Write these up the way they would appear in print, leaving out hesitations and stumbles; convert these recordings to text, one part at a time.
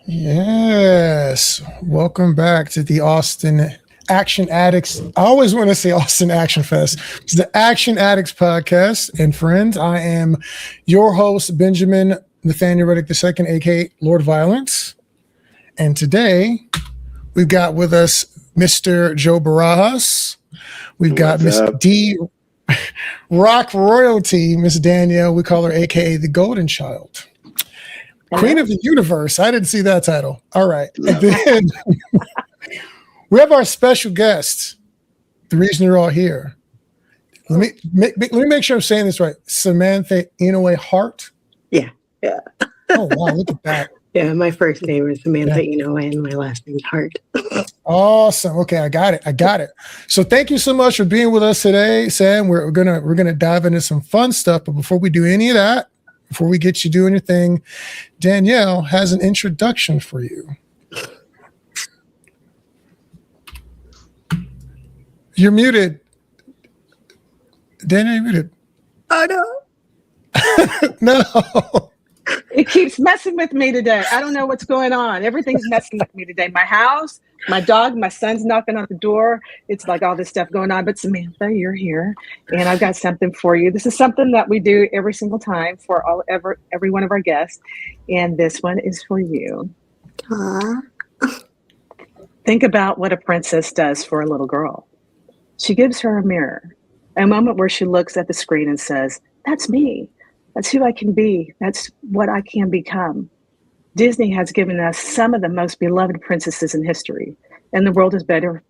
Yes. Welcome back to the Austin Action Addicts. I always want to say Austin Action Fest. It's the Action Addicts podcast. And friends, I am your host, Benjamin-Redic II, aka Lord Violence. And today we've got with us Mr. Joe-Barajas. We've got Miss D Rock Royalty, Miss Danielle. We call her aka the Golden Child. Queen of the Universe. I didn't see that title. All right. And then we have our special guest. The reason you're all here. Let me make sure I'm saying this right. Samantha Inoue-Harte. Yeah. Oh wow, look at that. Yeah, my first name is Samantha Inoue and my last name is Hart. Awesome. Okay, I got it. So thank you so much for being with us today, Sam. We're gonna dive into some fun stuff, but before we do any of that, before we get you doing your thing, Danielle has an introduction for you. You're muted. Danielle, you're muted. Oh, no. No. It keeps messing with me today. I don't know what's going on. Everything's messing with me today. My house, my dog, my son's knocking on the door. It's like all this stuff going on. But Samantha, you're here, and I've got something for you. This is something that we do every single time for every one of our guests, and this one is for you. Aww. Think about what a princess does for a little girl. She gives her a mirror, a moment where she looks at the screen and says, "That's me. That's who I can be. That's what I can become." Disney has given us some of the most beloved princesses in history, and the world is better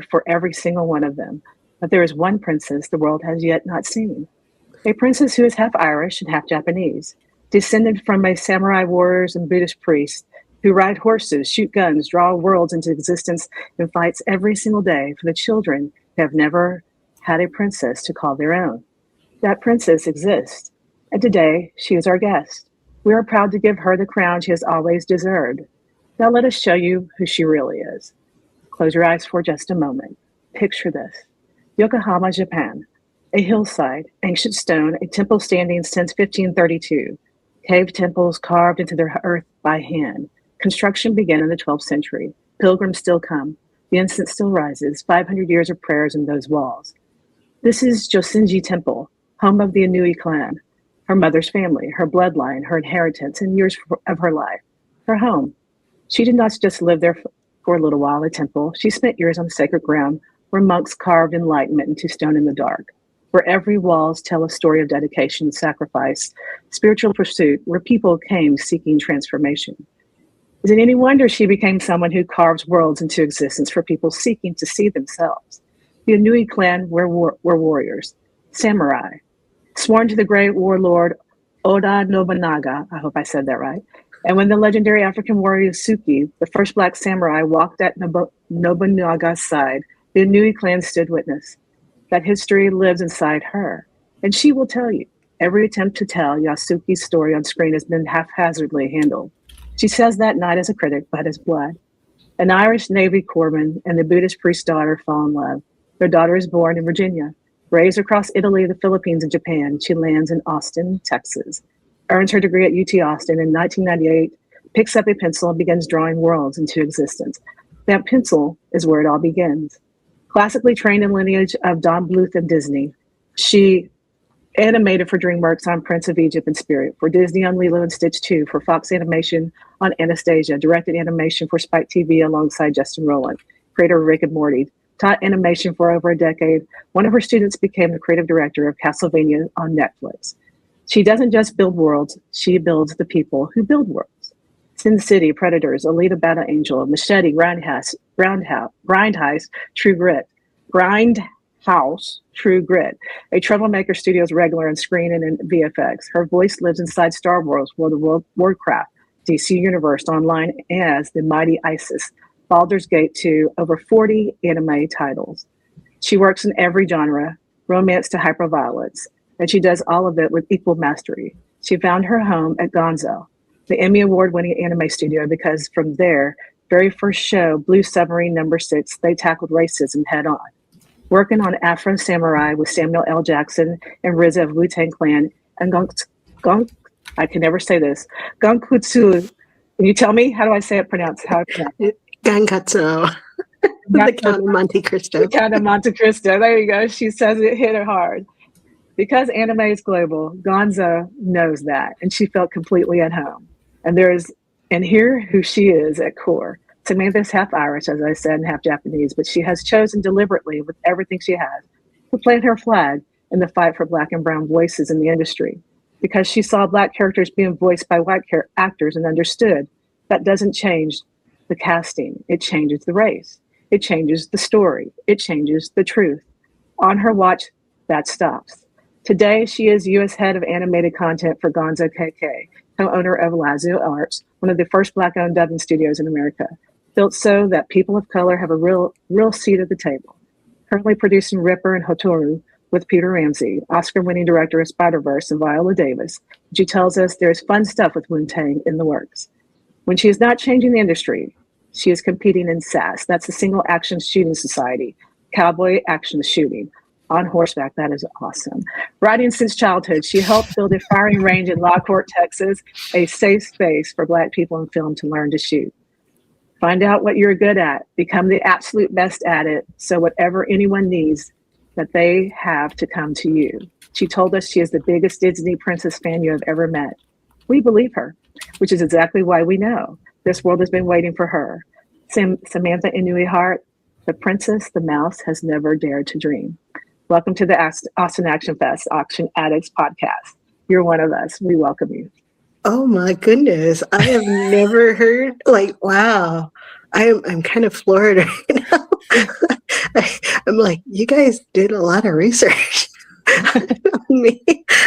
for every single one of them. But there is one princess the world has yet not seen. A princess who is half Irish and half Japanese, descended from a samurai warriors and Buddhist priest who ride horses, shoot guns, draw worlds into existence, and fights every single day for the children who have never had a princess to call their own. That princess exists. And today, she is our guest. We are proud to give her the crown she has always deserved. Now let us show you who she really is. Close your eyes for just a moment. Picture this. Yokohama, Japan. A hillside, ancient stone, a temple standing since 1532. Cave temples carved into the earth by hand. Construction began in the 12th century. Pilgrims still come. The incense still rises. 500 years of prayers in those walls. This is Josenji Temple, home of the Inoue clan. Her mother's family, her bloodline, her inheritance, and years of her life, her home. She did not just live there for a little while, a temple. She spent years on sacred ground where monks carved enlightenment into stone in the dark, where every walls tell a story of dedication, sacrifice, spiritual pursuit, where people came seeking transformation. Is it any wonder she became someone who carves worlds into existence for people seeking to see themselves? The Inoue clan were warriors, samurai, sworn to the great warlord Oda Nobunaga. I hope I said that right. And when the legendary African warrior Suki, the first black samurai, walked at Nobunaga's side, the Inoue clan stood witness. That history lives inside her. And she will tell you, every attempt to tell Yasuki's story on screen has been haphazardly handled. She says that not as a critic, but as blood. An Irish Navy corpsman and the Buddhist priest's daughter fall in love. Their daughter is born in Virginia. Raised across Italy, the Philippines, and Japan, she lands in Austin, Texas, earns her degree at UT Austin in 1998, picks up a pencil and begins drawing worlds into existence. That pencil is where it all begins. Classically trained in lineage of Don Bluth and Disney, she animated for DreamWorks on Prince of Egypt and Spirit, for Disney on Lilo and Stitch 2, for Fox Animation on Anastasia, directed animation for Spike TV alongside Justin Roiland, creator of Rick and Morty, taught animation for over a decade. One of her students became the creative director of Castlevania on Netflix. She doesn't just build worlds, she builds the people who build worlds. Sin City, Predators, Alita Battle Angel, Machete, Grindhouse, True Grit, True Grit, a Troublemaker Studios regular on screen and in VFX. Her voice lives inside Star Wars, World of Warcraft, DC Universe, online as the Mighty Isis, Baldur's Gate 2, over 40 anime titles. She works in every genre, romance to hyperviolence, and she does all of it with equal mastery. She found her home at Gonzo, the Emmy Award-winning anime studio, because from their very first show, Blue Submarine No. 6, they tackled racism head-on. Working on Afro Samurai with Samuel L. Jackson and RZA of Wu-Tang Clan, and I can never say this, Gonkutsu Can you tell me how do I say it? How I pronounce it? Gonzo. The Count of Monte Cristo. The Count of Monte Cristo. There you go. She says it hit her hard. Because anime is global, Gonzo knows that, and she felt completely at home. And here who she is at core. Samantha's half Irish, as I said, and half Japanese, but she has chosen deliberately, with everything she has, to plant her flag in the fight for Black and brown voices in the industry. Because she saw Black characters being voiced by white actors and understood that doesn't change the casting, it changes the race, it changes the story, it changes the truth. On her watch, that stops. Today, she is U.S. head of animated content for GONZO K.K, co-owner of Lazio Arts, one of the first Black-owned dubbing studios in America, built so that people of color have a real seat at the table. Currently producing Ripper and Hotoru with Peter Ramsey, Oscar-winning director of Spider-Verse and Viola Davis. She tells us there's fun stuff with Wu-Tang in the works. When she is not changing the industry, she is competing in SAS. That's the Single Action Shooting Society, cowboy action shooting. On horseback, that is awesome. Riding since childhood, she helped build a firing range in Lockhart, Texas, a safe space for Black people in film to learn to shoot. Find out what you're good at, become the absolute best at it, so whatever anyone needs, that they have to come to you. She told us she is the biggest Disney princess fan you have ever met. We believe her, which is exactly why we know this world has been waiting for her. Samantha Inoue-Harte, the princess the mouse has never dared to dream. Welcome to the Austin Action Fest, Action Addicts podcast. You're one of us. We welcome you. Oh my goodness. I have never heard, like, wow. I'm kind of floored right now. I'm like, you guys did a lot of research on me.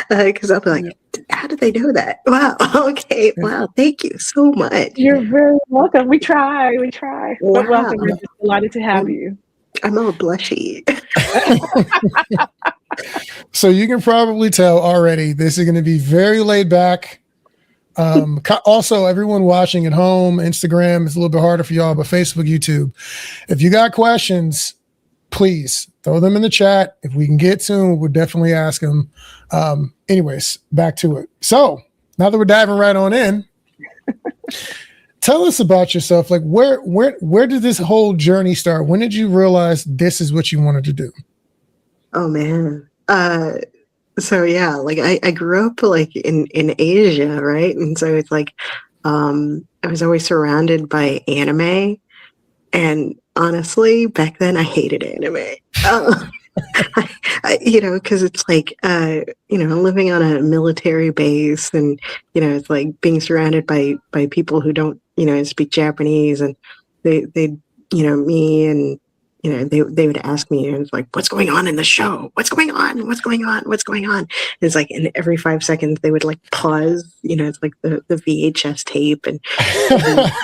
Because I'm like, how did they know that? Wow. Okay. Wow. Thank you so much. You're very welcome. We try. Wow. But welcome. We're just delighted to have you. I'm all blushy. So you can probably tell already, this is going to be very laid back. Also, everyone watching at home, Instagram is a little bit harder for y'all, but Facebook, YouTube, if you got questions, please throw them in the chat. If we can get to them, we'll definitely ask them. Anyways, back to it. So now that we're diving right on in, tell us about yourself. Like, where did this whole journey start? When did you realize this is what you wanted to do? Oh man. So yeah, like I grew up like in Asia, right? And so it's like I was always surrounded by anime, and honestly, back then I hated anime. Because it's like living on a military base, and it's like being surrounded by people who don't speak Japanese, and they me and they would ask me, and it's like, what's going on in the show? What's going on? What's going on? What's going on? And it's like, and every 5 seconds they would like pause, it's like the VHS tape. And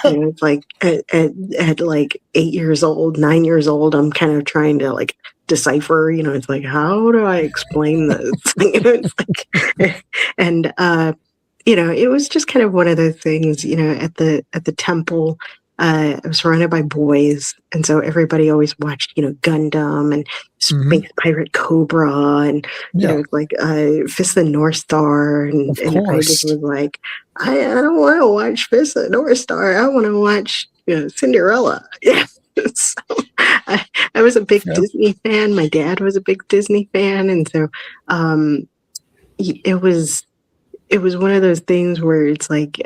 it's like at like 8 years old, 9 years old, I'm kind of trying to like decipher, it's like, how do I explain this? It's like, and, it was just kind of one of those things, at the temple. I was surrounded by boys, and so everybody always watched, Gundam and Space Pirate Cobra, and like Fist of the North Star, and I just was like, I don't want to watch Fist of the North Star. I want to watch Cinderella. Yeah. So I was a big Disney fan. My dad was a big Disney fan, and so it was one of those things where it's like,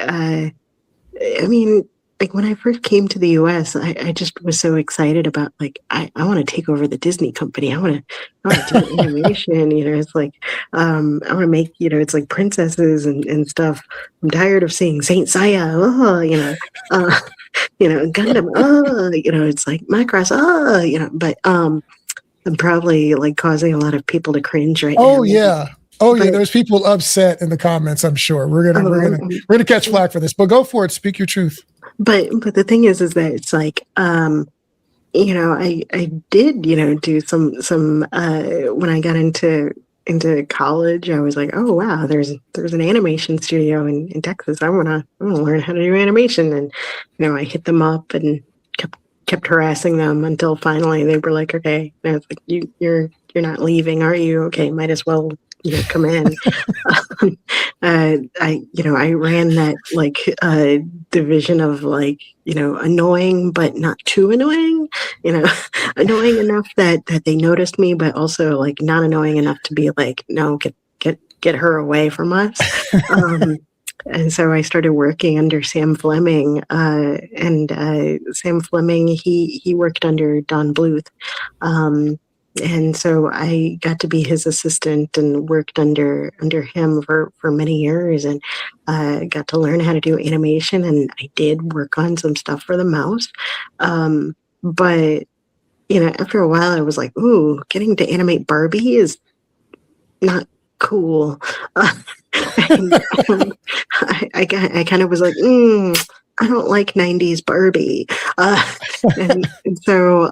like when I first came to the US, I just was so excited about like, I want to take over the Disney company. I want to do animation, it's like, I want to make, it's like princesses and stuff. I'm tired of seeing Saint Seiya, Gundam, it's like Macross, but I'm probably like causing a lot of people to cringe right now. Oh yeah. There's people upset in the comments, I'm sure. We're gonna catch flack for this, but go for it. Speak your truth. But the thing is that it's like, I did, do some when I got into college, I was like, oh wow, there's an animation studio in Texas. I wanna learn how to do animation, and I hit them up and kept harassing them until finally they were like, okay, it's like, you're not leaving, are you? Okay, might as well come in. I ran that like division of like, annoying, but not too annoying, annoying enough that they noticed me, but also like not annoying enough to be like, no, get her away from us. And so I started working under Sam Fleming, and Sam Fleming, he worked under Don Bluth. And so I got to be his assistant and worked under him for many years, and got to learn how to do animation. And I did work on some stuff for the mouse. But, after a while I was like, ooh, getting to animate Barbie is not cool. And, I kind of was like, I don't like 90s Barbie. And so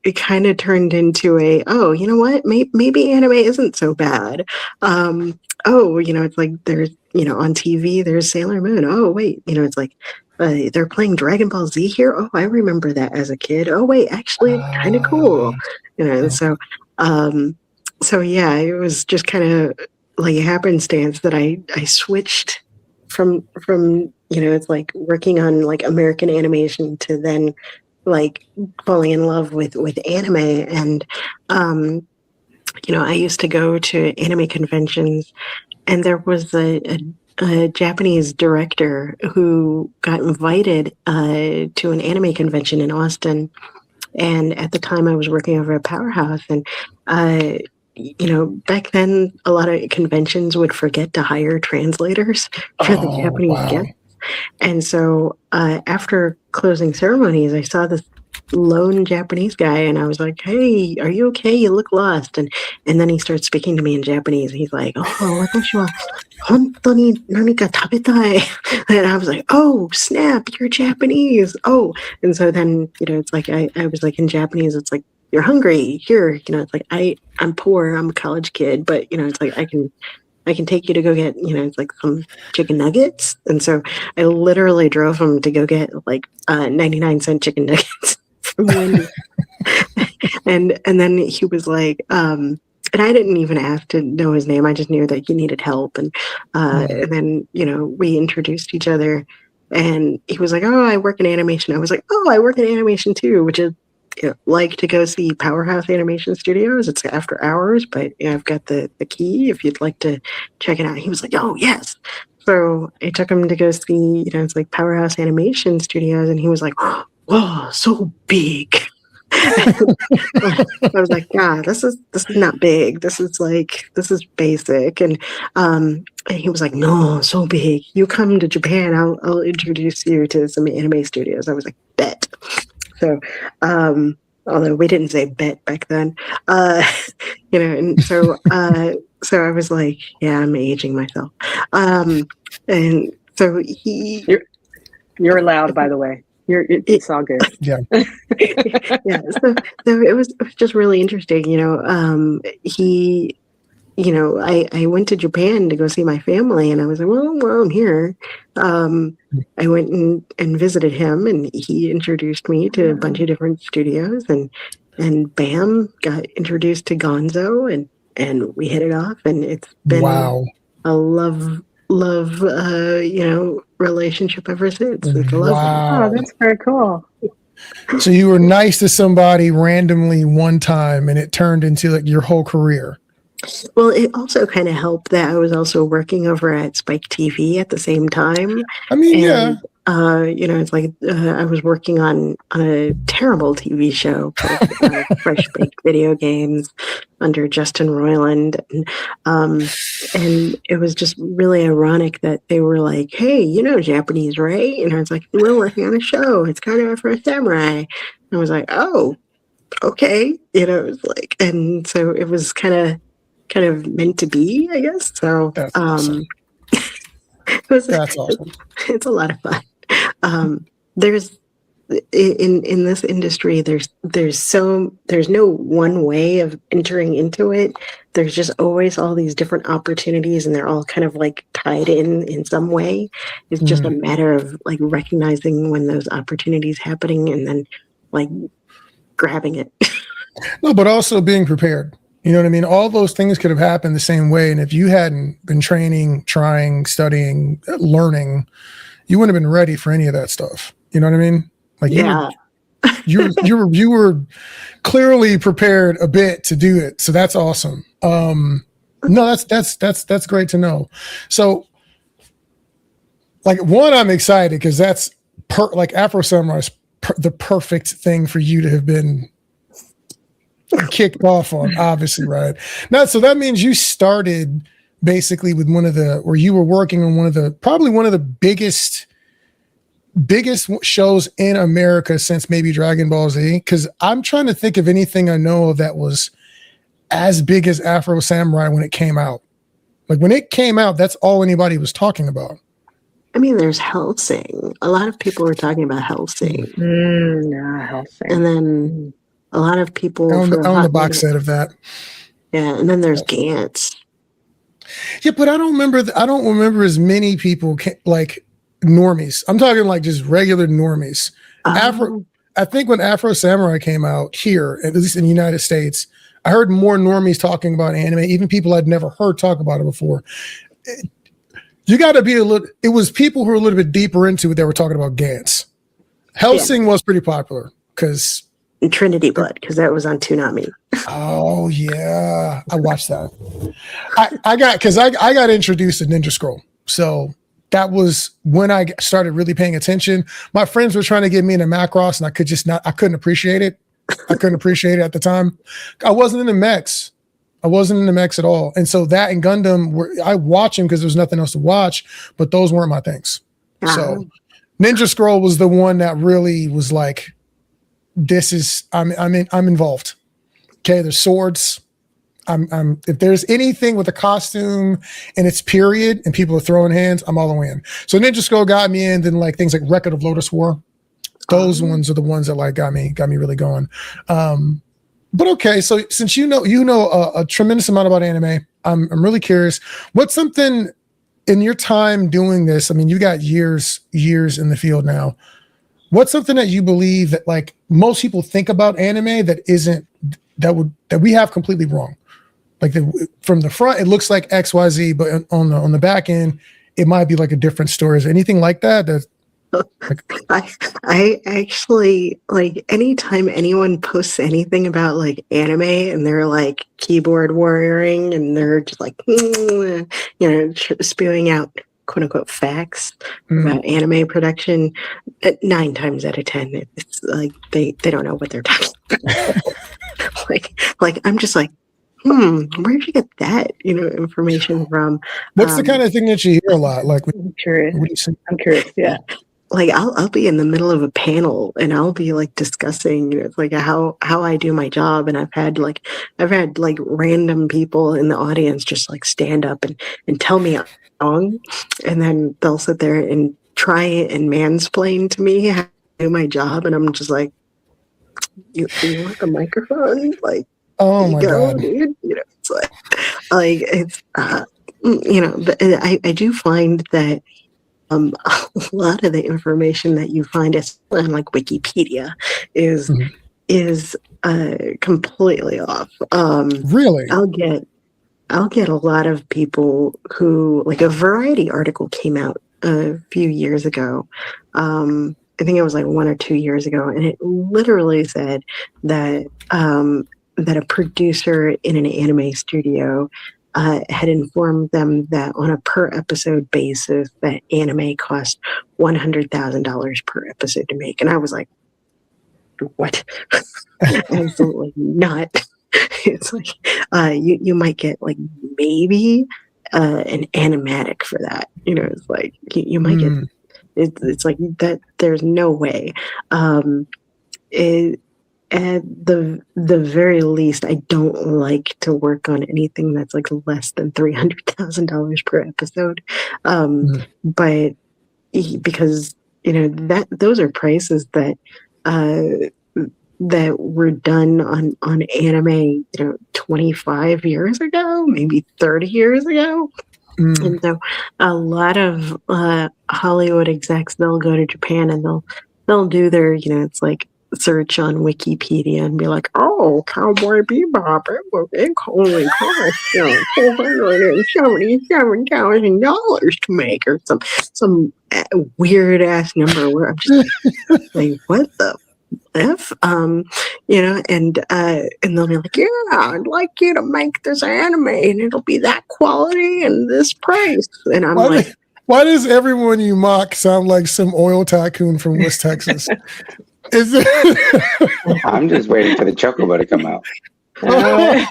it kind of turned into you know what? Maybe anime isn't so bad. It's like there's, on TV, there's Sailor Moon. Oh, wait, it's like they're playing Dragon Ball Z here. Oh, I remember that as a kid. Oh, wait, actually, kind of cool. So yeah, it was just kind of like a happenstance that I switched from it's like working on like American animation to then like falling in love with anime. And I used to go to anime conventions, and there was a Japanese director who got invited to an anime convention in Austin. And at the time I was working over at Powerhouse, and back then a lot of conventions would forget to hire translators for the Japanese guests. And so after closing ceremonies, I saw this lone Japanese guy, and I was like, "Hey, are you okay? You look lost." And then he starts speaking to me in Japanese. He's like, "Oh, watashi wa hontou ni nanika tabetai." And I was like, "Oh, snap, you're Japanese." Oh, and so then it's like I was like in Japanese, it's like, "You're hungry here." It's like I'm poor. I'm a college kid, but it's like I can take you to go get, it's like some chicken nuggets. And so I literally drove him to go get like 99-cent chicken nuggets from Wendy's. and then he was like, and I didn't even ask to know his name. I just knew that he needed help. And then, we introduced each other, and he was like, "Oh, I work in animation." I was like, "Oh, I work in animation too," which is, like to go see Powerhouse Animation Studios. It's after hours, but I've got the key if you'd like to check it out. He was like, "Oh, yes." So I took him to go see, it's like Powerhouse Animation Studios, and he was like, "Whoa, so big." I was like, "Yeah, this is not big. This is basic." And he was like, "No, so big. You come to Japan, I'll introduce you to some anime studios." I was like, "Bet." So, although we didn't say bet back then, and so I was like, "Yeah, I'm aging myself." And so you're allowed, by the way. It's all good. Yeah. Yeah. So it was just really interesting. I went to Japan to go see my family, and I was like, well, while I'm here, I went and visited him, and he introduced me to a bunch of different studios, and bam, got introduced to Gonzo, and we hit it off, and it's been a love relationship ever since. It's a love. Oh, that's very cool. So you were nice to somebody randomly one time, and it turned into like your whole career. Well, it also kind of helped that I was also working over at Spike TV at the same time. I mean, yeah. It's like I was working on a terrible TV show called Fresh Baked Video Games under Justin Roiland. And it was just really ironic that they were like, "Hey, Japanese, right?" And I was like, "We're working on a show. It's kind of Afro Samurai." And I was like, "Oh, okay." It was like, and so it was kind of meant to be, I guess. So that's awesome. That's awesome. It's a lot of fun. There's in this industry, there's no one way of entering into it. There's just always all these different opportunities, and they're all kind of like tied in some way. It's just a matter of like recognizing when those opportunities happening and then like grabbing it. No, but also being prepared. You know what I mean? All those things could have happened the same way. And if you hadn't been training, trying, studying, learning, you wouldn't have been ready for any of that stuff. You know what I mean? Like you were clearly prepared a bit to do it. So that's awesome. No, that's great to know. So like one, I'm excited because that's like Afro Samurai is the perfect thing for you to have been kicked off on, obviously, right? Now, so that means you started basically with or you were working on probably one of the biggest shows in America since maybe Dragon Ball Z. Because I'm trying to think of anything I know of that was as big as Afro Samurai when it came out. Like when it came out, that's all anybody was talking about. I mean, there's Hellsing. A lot of people were talking about Hellsing. Hellsing. And then a lot of people on the box set of that. Yeah, and then there's Gantz. Yeah, but I don't remember as many people like normies. I'm talking like just regular normies. I think when Afro Samurai came out here, at least in the United States, I heard more normies talking about anime, even people I'd never heard talk about it before. You got to be it was people who were a little bit deeper into it that were talking about Gantz. Hellsing was pretty popular because Trinity Blood, because that was on Toonami. Oh yeah, I watched that. I got introduced to Ninja Scroll, so that was when I started really paying attention. My friends were trying to get me into Macross, and I couldn't appreciate it. I couldn't appreciate it at the time. I wasn't into mechs. I wasn't into mechs at all, and so that and Gundam I watch them because there's nothing else to watch, but those weren't my things. So Ninja Scroll was the one that really was like, I'm involved. Okay, there's swords. If there's anything with a costume and it's period and people are throwing hands, I'm all the way in. So Ninja Scroll got me in. Then like things like Record of Lotus War, those ones are the ones that like got me really going. But okay, so since you know a tremendous amount about anime, I'm really curious. What's something in your time doing this? I mean, you got years in the field now. What's something that you believe that like most people think about anime that we have completely wrong? Like from the front, it looks like XYZ, but on the back end, it might be like a different story. Is there anything like that? I actually, like, anytime anyone posts anything about like anime and they're like keyboard warrioring and they're just like, spewing out quote unquote facts about anime production, 9 times out of 10, it's like they don't know what they're talking about. like I'm just like, where'd you get that information from? What's the kind of thing that you hear a lot? Like, I'm curious. Yeah. Like I'll be in the middle of a panel and I'll be like discussing like how I do my job, and I've had like random people in the audience just like stand up and tell me I'm wrong, and then they'll sit there and try and mansplain to me how to do my job, and I'm just like, you want a microphone? Like, oh my God, dude. It's it's but I do find that a lot of the information that you find on like Wikipedia is completely off. Really? I'll get a lot of people who, like, a Variety article came out a few years ago. I think it was like 1 or 2 years ago, and it literally said that that a producer in an anime studio had informed them that on a per episode basis, that anime cost $100,000 per episode to make. And I was like, what? Absolutely not. It's like, you might get like maybe an animatic for that. It's like, you might get, it's like that. There's no way. At the very least, I don't like to work on anything that's like less than $300,000 per episode. But because that those are prices that that were done on anime 25 years ago, maybe 30 years ago. And so a lot of Hollywood execs, they'll go to Japan and they'll do their it's like search on Wikipedia and be like, oh, Cowboy Bebop, it only cost $477,000 to make, or some weird ass number where I'm just like, what the F? And they'll be like, yeah, I'd like you to make this anime and it'll be that quality and this price. And I'm like, why does everyone you mock sound like some oil tycoon from West Texas? I'm just waiting for the chocobo to come out. I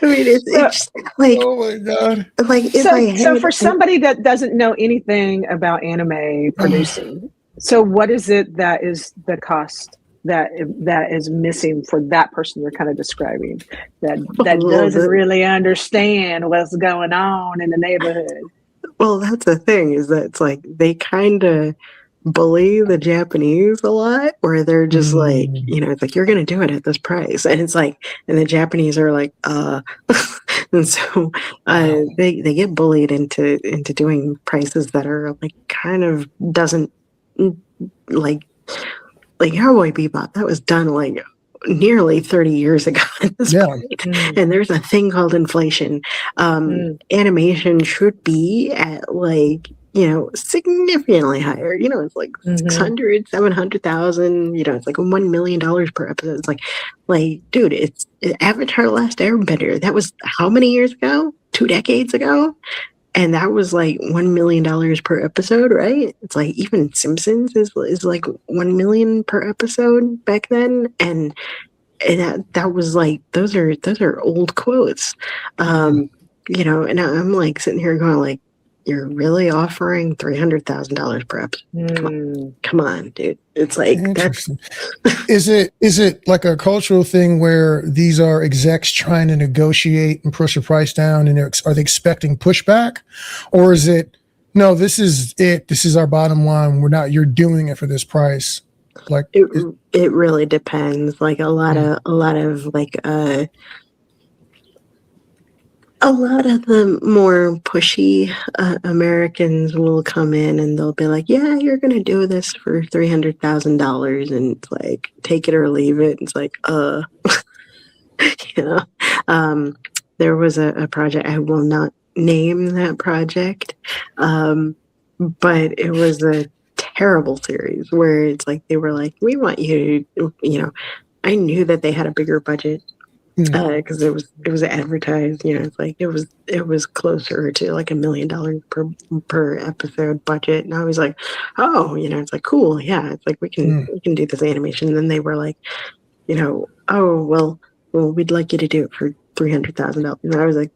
mean, it's just like, oh my god! Like, so for somebody that doesn't know anything about anime producing, so what is it that is the cost that is missing for that person you're kind of describing that doesn't really understand what's going on in the neighborhood? Well, that's the thing, is that it's like they kind of bully the Japanese a lot, where they're just like, it's like, you're going to do it at this price. And it's like, and the Japanese are like, and so they get bullied into doing prices that are like, kind of doesn't like Cowboy Bebop. That was done like nearly 30 years ago at this point. And there's a thing called inflation. Animation should be at like, significantly higher. It's like 600, 700,000, it's like $1 million per episode. It's like, dude, it's Avatar: The Last Airbender. That was how many years ago? 2 decades ago? And that was like $1 million per episode, right? It's like even Simpsons is like 1 million per episode back then. And that was like, those are old quotes. And I'm like sitting here going like, you're really offering $300,000 per episode? Come on, dude. It's like, that's is it like a cultural thing where these are execs trying to negotiate and push the price down, and are they expecting pushback, or is it, no, this is it, this is our bottom line, you're doing it for this price? Like it really depends. Like a lot of like a lot of the more pushy Americans will come in and they'll be like, yeah, you're going to do this for $300,000, and it's like, take it or leave it. It's like, there was a project, I will not name that project, but it was a terrible series where it's like, they were like, we want you to, I knew that they had a bigger budget, because it was advertised, it's like it was closer to like $1 million per episode budget, and I was like, oh, it's like, cool, yeah, it's like we can do this animation. And then they were like, oh, well, we'd like you to do it for $300,000, and I was like,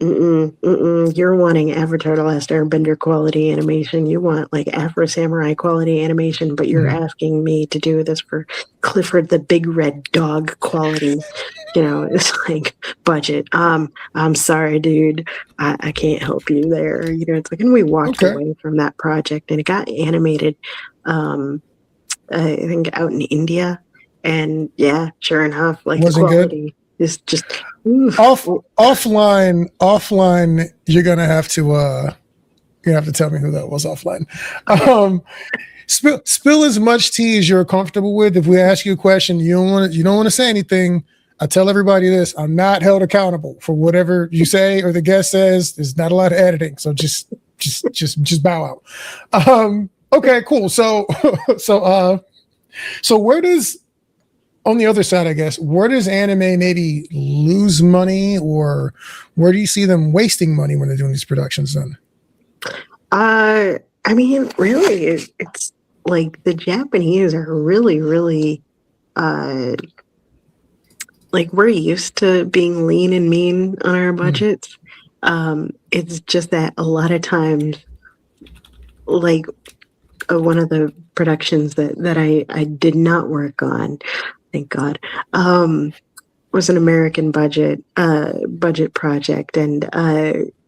you're wanting Avatar: The Last Airbender quality animation. You want like Afro Samurai quality animation, but you're asking me to do this for Clifford the Big Red Dog quality. It's like, budget. I'm sorry, dude. I can't help you there. It's like, and we walked away from that project, and it got animated, I think out in India. And yeah, sure enough, like, the quality good. Is just offline. You're gonna have to tell me who that was offline. Spill as much tea as you're comfortable with. If we ask you a question, you don't want to say anything. I tell everybody this: I'm not held accountable for whatever you say or the guest says. There's not a lot of editing, so just bow out. Okay, cool. So where does, on the other side, I guess, where does anime maybe lose money, or where do you see them wasting money when they're doing these productions then? I mean, really, it's like the Japanese are really, really, like, we're used to being lean and mean on our budgets. It's just that a lot of times, like, one of the productions that I did not work on, thank God, was an American budget project, and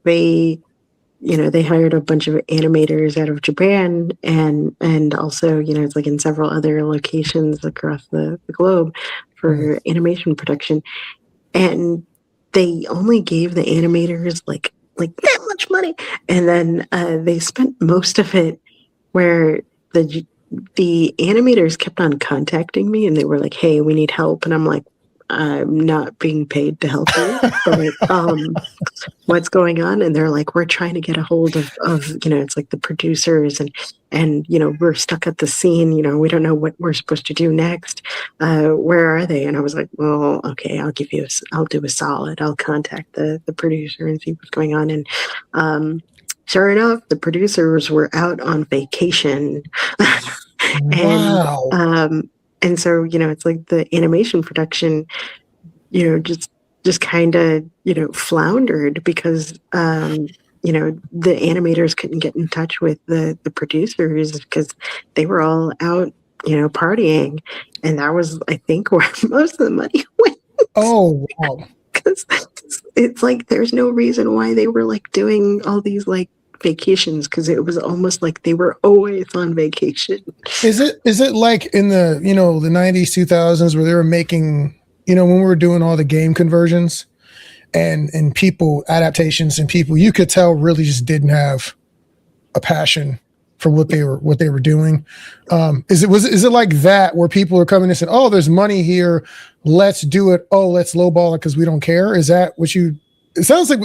they hired a bunch of animators out of Japan, and also, it's like in several other locations across the globe for animation production, and they only gave the animators like that much money, and then they spent most of it where the the animators kept on contacting me, and they were like, "Hey, we need help," and I'm like, "I'm not being paid to help you, but what's going on?" And they're like, "We're trying to get a hold of it's like the producers, and we're stuck at the scene. We don't know what we're supposed to do next. Where are they?" And I was like, "Well, okay, I'll do a solid. I'll contact the producer and see what's going on." And sure enough, the producers were out on vacation. and Wow. and so it's like the animation production just kind of floundered because the animators couldn't get in touch with the producers because they were all out partying, and that was, I think, where most of the money went. Oh, wow. Because it's like there's no reason why they were like doing all these like vacations, because it was almost like they were always on vacation. Is it like in the the 90s, 2000s, where they were making when we were doing all the game conversions and people adaptations, and people you could tell really just didn't have a passion for what they were doing? Is it like that, where people are coming and saying, "Oh, there's money here, let's do it. Oh, let's lowball it because we don't care"? Is that what you? It sounds like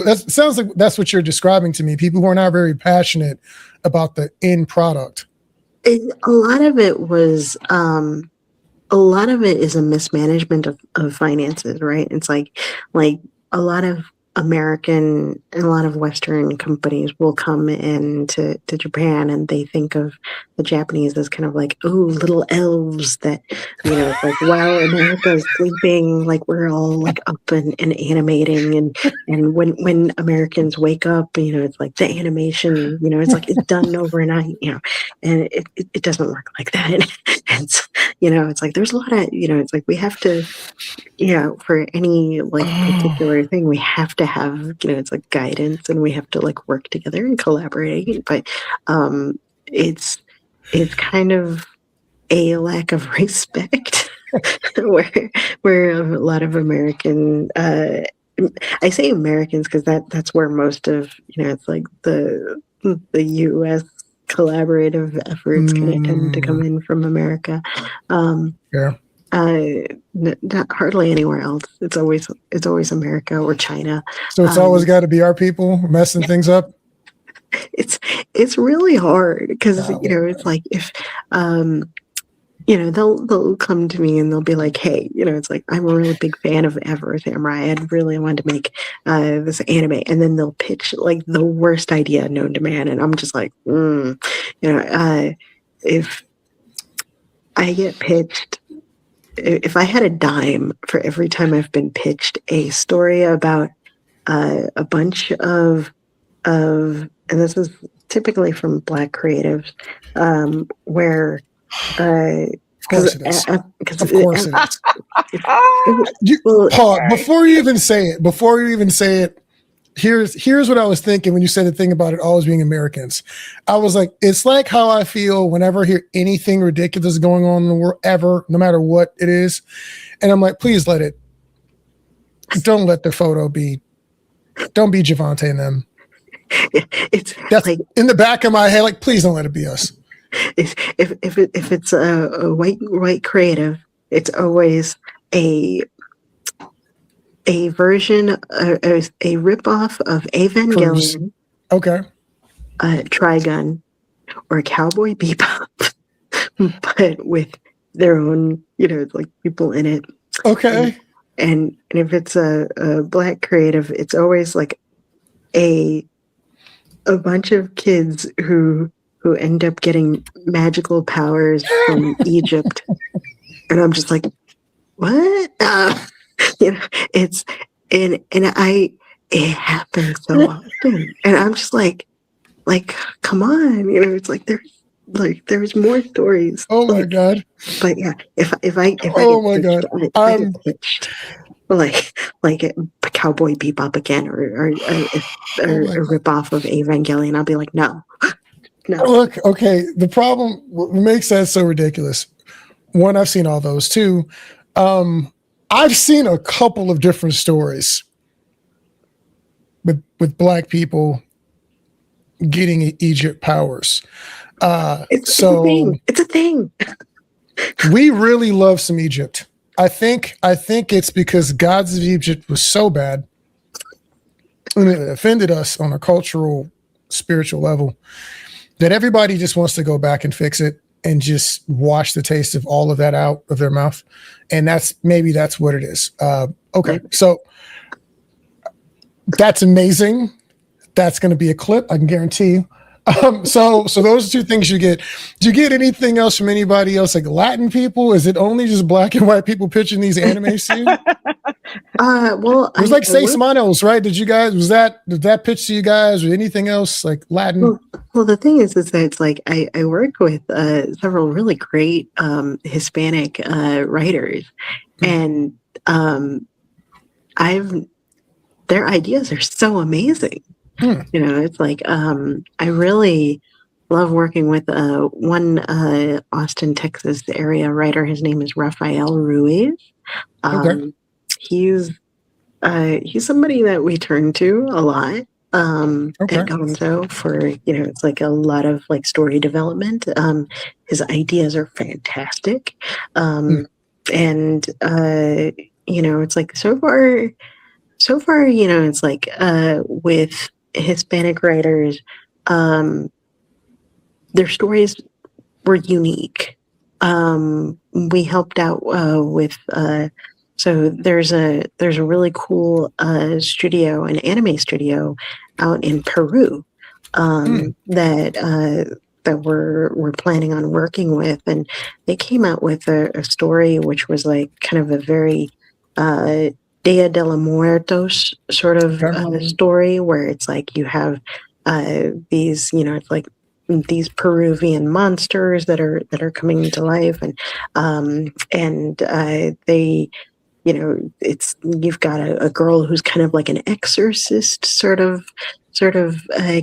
that's what you're describing to me. People who are not very passionate about the end product. A lot of it was a lot of it is a mismanagement of finances, right? It's like a lot of American and a lot of Western companies will come into Japan, and they think of the Japanese as kind of like, oh, little elves that, it's like, while America's sleeping, like we're all like up and animating, and when Americans wake up, it's like the animation, it's like it's done overnight, and it doesn't work like that. It's it's like there's a lot of it's like we have to for any like particular thing, we have to have, it's like guidance, and we have to like work together and collaborate. But it's kind of a lack of respect where a lot of American, I say Americans because that's where most of, it's like the US collaborative efforts kind of tend to come in from America. Yeah. Not hardly anywhere else. It's always America or China. So it's always got to be our people messing things up. It's really hard because it's like if they'll come to me and they'll be like, "Hey, it's like I'm a really big fan of Afro Samurai. I'd really want to make this anime," and then they'll pitch like the worst idea known to man, and I'm just like, if I get pitched. If I had a dime for every time I've been pitched a story about a bunch of, and this is typically from Black creatives, where of course it is. Before you even say it, here's what I was thinking when you said the thing about it always being Americans. I was like, it's like how I feel whenever I hear anything ridiculous going on in the world ever, no matter what it is. And I'm like, please don't let their photo don't be Javante and them. That's like in the back of my head, like, please don't let it be us. If it's a white creative, it's always a version, a ripoff of Evangelion, okay, Trigun, or Cowboy Bebop, but with their own, like people in it. Okay. And if it's a Black creative, it's always like a bunch of kids who end up getting magical powers from Egypt, and I'm just like, what? It's and it happens so often, and I'm just like, come on, it's like there's more stories. Oh my god! But yeah, if I oh my god, I get pitched like Cowboy Bebop again, or a rip off of Evangelion, I'll be like, no. Look, okay, the problem makes that so ridiculous. One, I've seen all those. Two, I've seen a couple of different stories with Black people getting Egypt powers. It's a thing. It's a thing. We really love some Egypt. I think it's because Gods of Egypt was so bad and it offended us on a cultural, spiritual level that everybody just wants to go back and fix it and just wash the taste of all of that out of their mouth. And that's what it is. Okay. So that's amazing. That's going to be a clip. I can guarantee you. So those are two things you get. Do you get anything else from anybody else, like Latin people? Is it only just black and white people pitching these anime scenes? Well, it was like Seis Manos, right? Did that pitch to you guys, or anything else like Latin? Well, the thing is that it's like I work with several really great Hispanic writers, and their ideas are so amazing. It's like I really love working with one Austin, Texas area writer. His name is Rafael Ruiz. He's somebody that we turn to a lot at Gonzo for, it's like a lot of like story development. His ideas are fantastic. And it's like so far, it's like with Hispanic writers, their stories were unique. We helped out with so there's a really cool studio, an anime studio out in Peru that we're planning on working with, and they came out with a story which was like kind of a very Dia de los Muertos sort of story, where it's like you have these, it's like these Peruvian monsters that are coming to life, and they, you've got a girl who's kind of like an exorcist sort of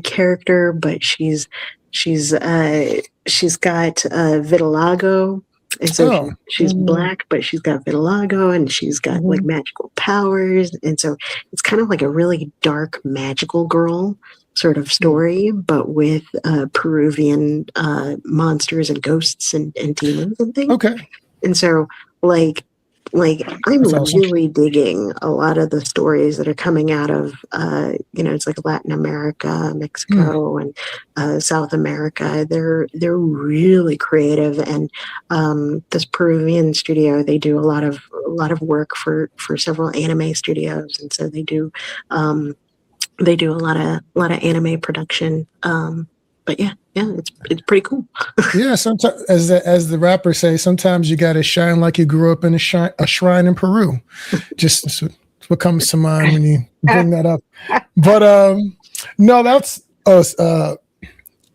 character, but she's got vitiligo. And so she's black, but she's got vitiligo, and she's got like magical powers. And so it's kind of like a really dark magical girl sort of story, but with Peruvian monsters and ghosts and demons and things. Okay. And so like I'm really digging a lot of the stories that are coming out of, it's like Latin America, Mexico, and South America. They're really creative, and this Peruvian studio, they do a lot of work for several anime studios, and so they do a lot of anime production. But yeah, it's pretty cool. Yeah, sometimes, as the rappers say, sometimes you got to shine like you grew up in a shrine in Peru. Just what comes to mind when you bring that up. But no, that's us.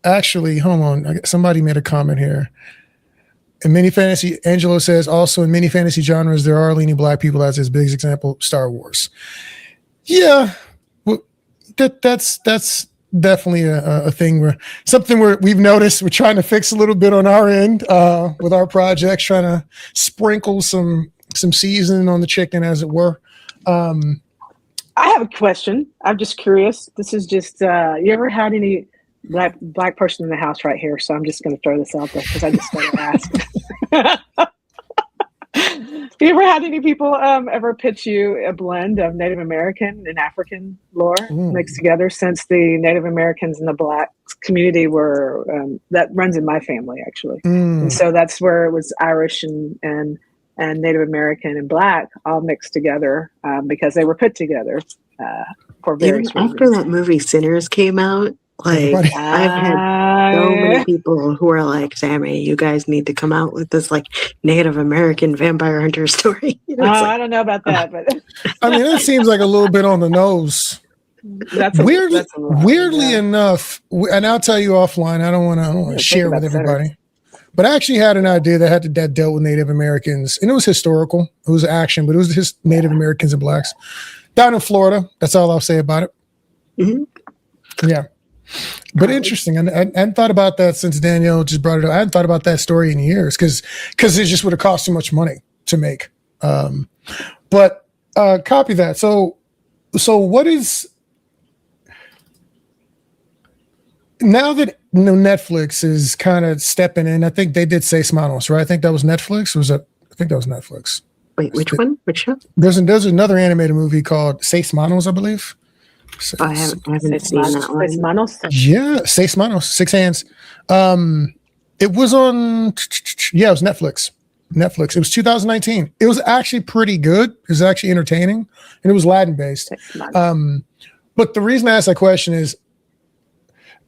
Actually, hold on. Somebody made a comment here. In many fantasy, Angelo says, also in many fantasy genres, there are leaning black people. As his biggest example, Star Wars. Yeah, well, that's definitely a thing we've noticed we're trying to fix a little bit on our end with our projects, trying to sprinkle some seasoning on the chicken, as it were. I have a question. I'm just curious. This is just you ever had any black person in the house right here? So I'm just going to throw this out there because I just want to ask. You ever had any people ever pitch you a blend of Native American and African lore mixed together? Since the Native Americans and the Black community were that runs in my family actually, and so that's where it was Irish and Native American and Black all mixed together because they were put together for various reasons. After that movie Sinners came out, like I've had so many people who are like, Sammy, you guys need to come out with this like Native American vampire hunter story. I don't know about that, but I mean, it seems like a little bit on the nose. Weirdly enough, and I'll tell you offline, I don't want to share with everybody, but I actually had an idea that dealt with Native Americans, and it was historical. It was action, but it was just Native Americans and Blacks down in Florida. That's all I'll say about it. Mm-hmm. Yeah. But interesting. I hadn't thought about that since Danielle just brought it up. I hadn't thought about that story in years because it just would have cost too much money to make. But copy that. So what is now that Netflix is kind of stepping in, I think they did Seis Manos, right? I think that was Netflix. I think that was Netflix. Wait, which one? Which show? There's another animated movie called Seis Manos, I believe. Oh, I haven't seen that one. Seis manos. Yeah, Seis Manos, 6 hands. It was on. Yeah, it was Netflix. Netflix. It was 2019. It was actually pretty good. It was actually entertaining, and it was Latin based. But the reason I asked that question is,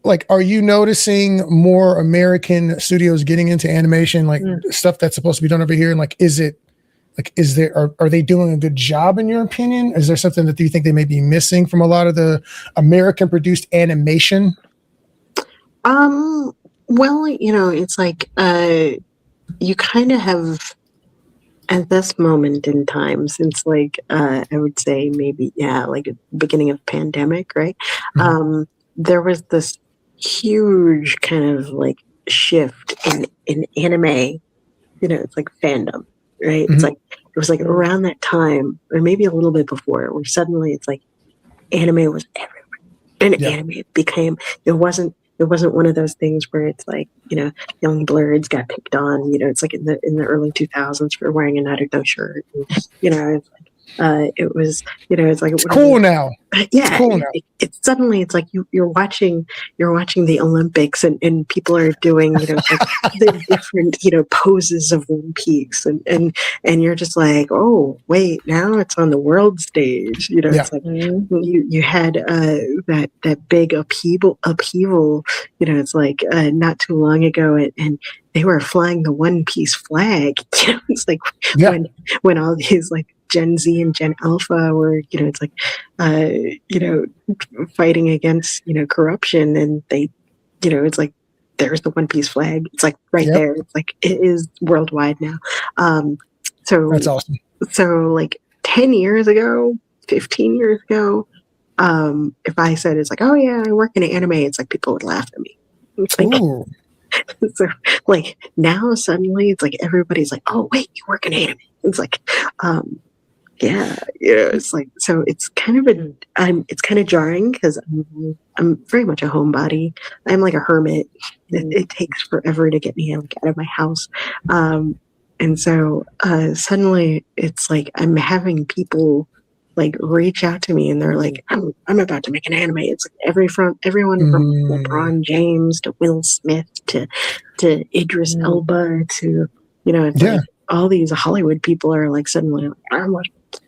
like, are you noticing more American studios getting into animation, like stuff that's supposed to be done over here? And like, are they doing a good job in your opinion? Is there something that you think they may be missing from a lot of the American produced animation? Well, it's like, you kind of have at this moment in time, since like, I would say maybe, like at the beginning of pandemic, right? Mm-hmm. There was this huge kind of like shift in anime, it's like fandom, right? Mm-hmm. It's like, it was like around that time, or maybe a little bit before, where suddenly it's like anime was everywhere. And anime became, it wasn't one of those things where it's like, young blurs got picked on, it's like in the early 2000s for wearing a Naruto shirt. And, it's like, it was, it's like, it's cool now. Yeah. It's cool now. It's suddenly it's like you're watching the Olympics and people are doing, like the different, poses of One Piece and you're just like, oh, wait, now it's on the world stage. It's like you had that big upheaval, it's like not too long ago and they were flying the One Piece flag. It's like when all these like Gen Z and Gen Alpha were, it's like, fighting against, corruption, and they, it's like, there's the One Piece flag. It's like right there. It's like, it is worldwide now. So that's awesome. So like 10 years ago, 15 years ago, if I said, it's like, oh yeah, I work in anime, it's like people would laugh at me. Like, so like now suddenly it's like everybody's like, oh wait, you work in anime. It's like, it's like, so it's kind of it's kind of jarring because I'm very much a homebody. I'm like a hermit. It takes forever to get me out of my house. And so suddenly it's like I'm having people like reach out to me and they're like, I'm about to make an anime. It's like everyone from LeBron James to Will Smith to Idris Elba to, it's like all these Hollywood people are like suddenly like,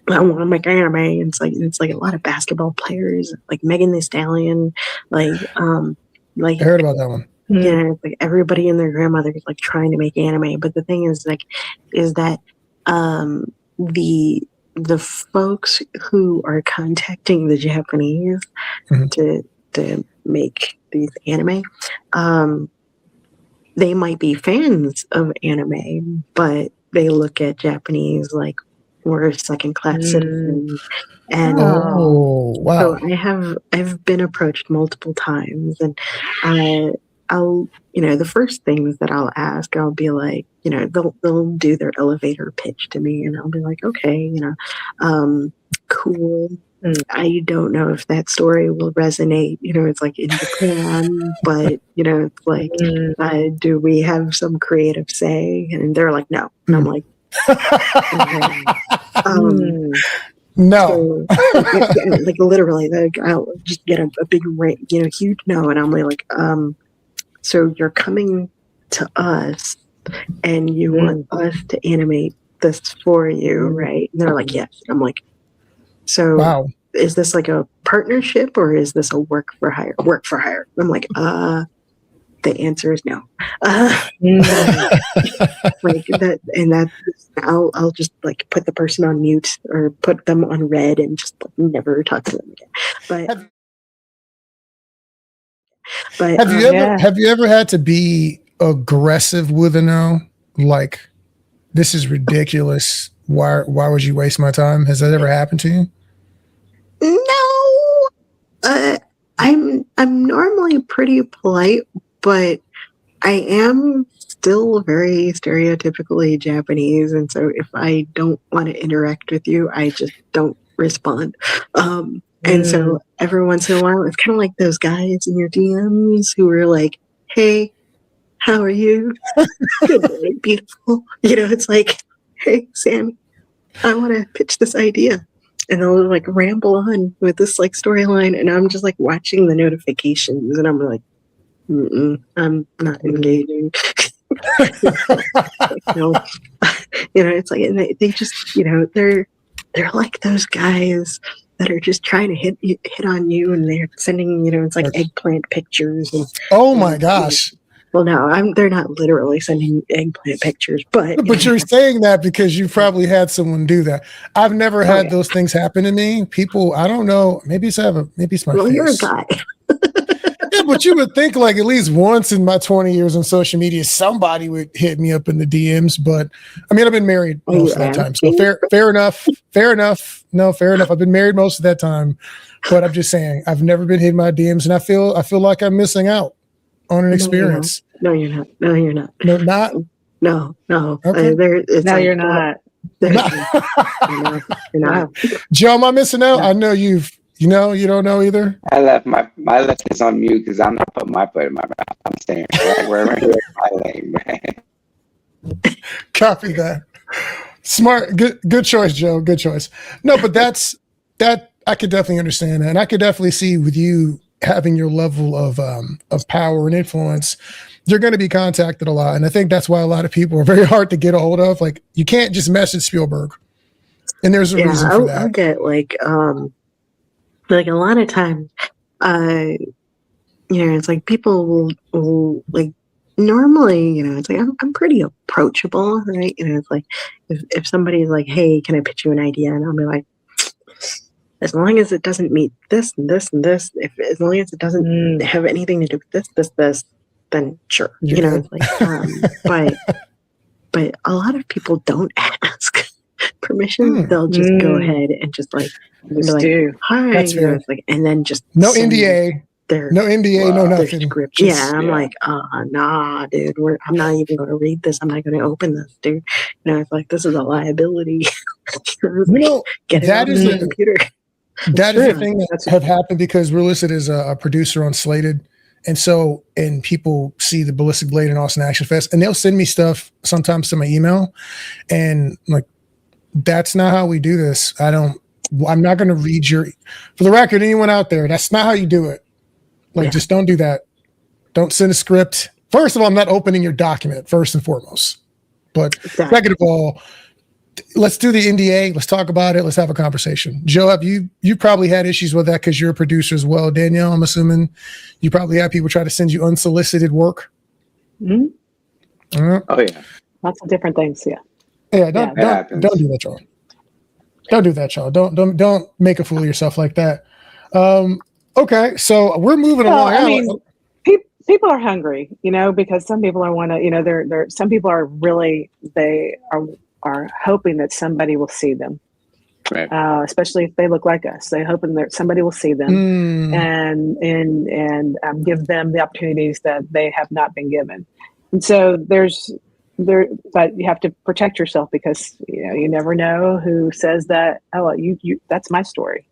I want to make anime. And it's like a lot of basketball players, like Megan Thee Stallion, like I heard about that one. Yeah, like everybody and their grandmother is like trying to make anime. But the thing is that the folks who are contacting the Japanese to make these anime, they might be fans of anime, but they look at Japanese like we're second-class citizens. And wow. So I've been approached multiple times, and I'll the first things that I'll ask, I'll be like, they'll do their elevator pitch to me, and I'll be like, okay, cool. I don't know if that story will resonate, it's like in Japan, but it's like, do we have some creative say? And they're like, no. And I'm like, no. So, like literally, like, I'll just get a big huge no, and I'm like, so you're coming to us, and you want us to animate this for you, right? And they're like, yes. I'm like, so is this like a partnership or is this a work for hire? Work for hire. I'm like, the answer is no. Like that, and that I'll just like put the person on mute or put them on red and just like, never talk to them again. But have you ever had to be aggressive with a no? Like, this is ridiculous. Why would you waste my time? Has that ever happened to you? No. I'm normally pretty polite, but I am still very stereotypically Japanese, and so if I don't want to interact with you, I just don't respond. And so every once in a while, it's kind of like those guys in your DMs who are like, "Hey, how are you? Good morning, beautiful." It's like, "Hey, Sam, I want to pitch this idea." And they'll like ramble on with this like storyline. And I'm just like watching the notifications and I'm like, I'm not engaging. No. It's like, and they just, they're like those guys that are just trying to hit on you, and they're sending, it's like eggplant pictures. And, oh my gosh. Well, no, they're not literally sending eggplant pictures, but you're saying that because you probably had someone do that. I've never had those things happen to me. People, I don't know, maybe it's my face. You're a guy. Yeah, but you would think like at least once in my 20 years on social media, somebody would hit me up in the DMs. But I mean, I've been married most of that time, so fair enough. No, fair enough. I've been married most of that time, but I'm just saying I've never been hit in my DMs, and I feel like I'm missing out on an experience. No, you're not. No, you're not. No, not. No. Okay. You're not. You're not. Joe, am I missing out? I know you don't know either. I left this on mute because I'm not putting my foot in my mouth. I'm staying right wherever my lane, man. Copy that. Smart. Good choice, Joe. Good choice. No, but that I could definitely understand that. And I could definitely see with you having your level of power and influence, you're going to be contacted a lot. And I think that's why a lot of people are very hard to get a hold of. Like, you can't just message Spielberg. And there's a reason for that. I'll get like a lot of times, it's like people will like, normally, it's like, I'm pretty approachable, right? It's like, if somebody's like, "Hey, can I pitch you an idea?" And I'll be like, as long as it doesn't meet this and this and this, as long as it doesn't have anything to do with this, then sure. It's like, but a lot of people don't ask permission. They'll just go ahead and just like, do. "Hi," That's fair. it's like, and then just no NDA. No NDA, no nothing. Script. I'm like, nah, dude. I'm not even going to read this. I'm not going to open this, dude. It's like, this is a liability. Get it that is the computer. That is the thing that have happened because we're listed as a producer on Slated. And people see the Ballistic Blade and Austin Action Fest, and they'll send me stuff sometimes to my email. And like, that's not how we do this. I'm not going to read for the record, anyone out there, that's not how you do it. Like, just don't do that. Don't send a script. First of all, I'm not opening your document, first and foremost. But second of all, let's do the NDA. Let's talk about it. Let's have a conversation. Joe, have you probably had issues with that because you're a producer as well. Danielle, I'm assuming you probably have people try to send you unsolicited work. Mm-hmm. Oh yeah, lots of different things. Yeah. Yeah. Don't do that, y'all. Don't do that, y'all. Don't make a fool of yourself like that. Okay, so we're moving along. I mean, people are hungry, because some people are some people are really, they are hoping that somebody will see them, right? Especially if they look like us. They're hoping that somebody will see them and give them the opportunities that they have not been given. And so but you have to protect yourself because you never know who says that. Oh, well, you that's my story,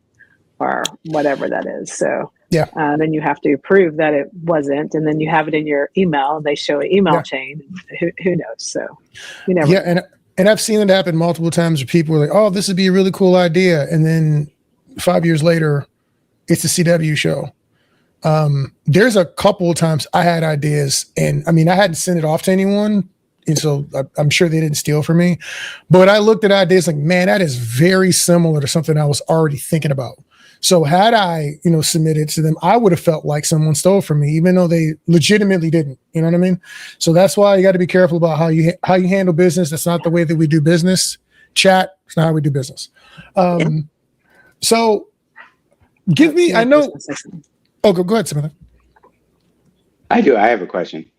or whatever that is. So then you have to prove that it wasn't, and then you have it in your email. And they show an email chain. Who knows? So you never. Yeah, and I've seen it happen multiple times where people are like, "Oh, this would be a really cool idea," and then 5 years later, it's a CW show. There's a couple of times I had ideas, and I mean, I hadn't sent it off to anyone. And so I'm sure they didn't steal from me, but I looked at ideas like, man, that is very similar to something I was already thinking about. So had I, submitted to them, I would have felt like someone stole from me, even though they legitimately didn't. You know what I mean? So that's why you got to be careful about how you handle business. That's not the way that we do business. Chat, it's not how we do business. So give me, I know. Oh, go ahead, Samantha. I do. I have a question.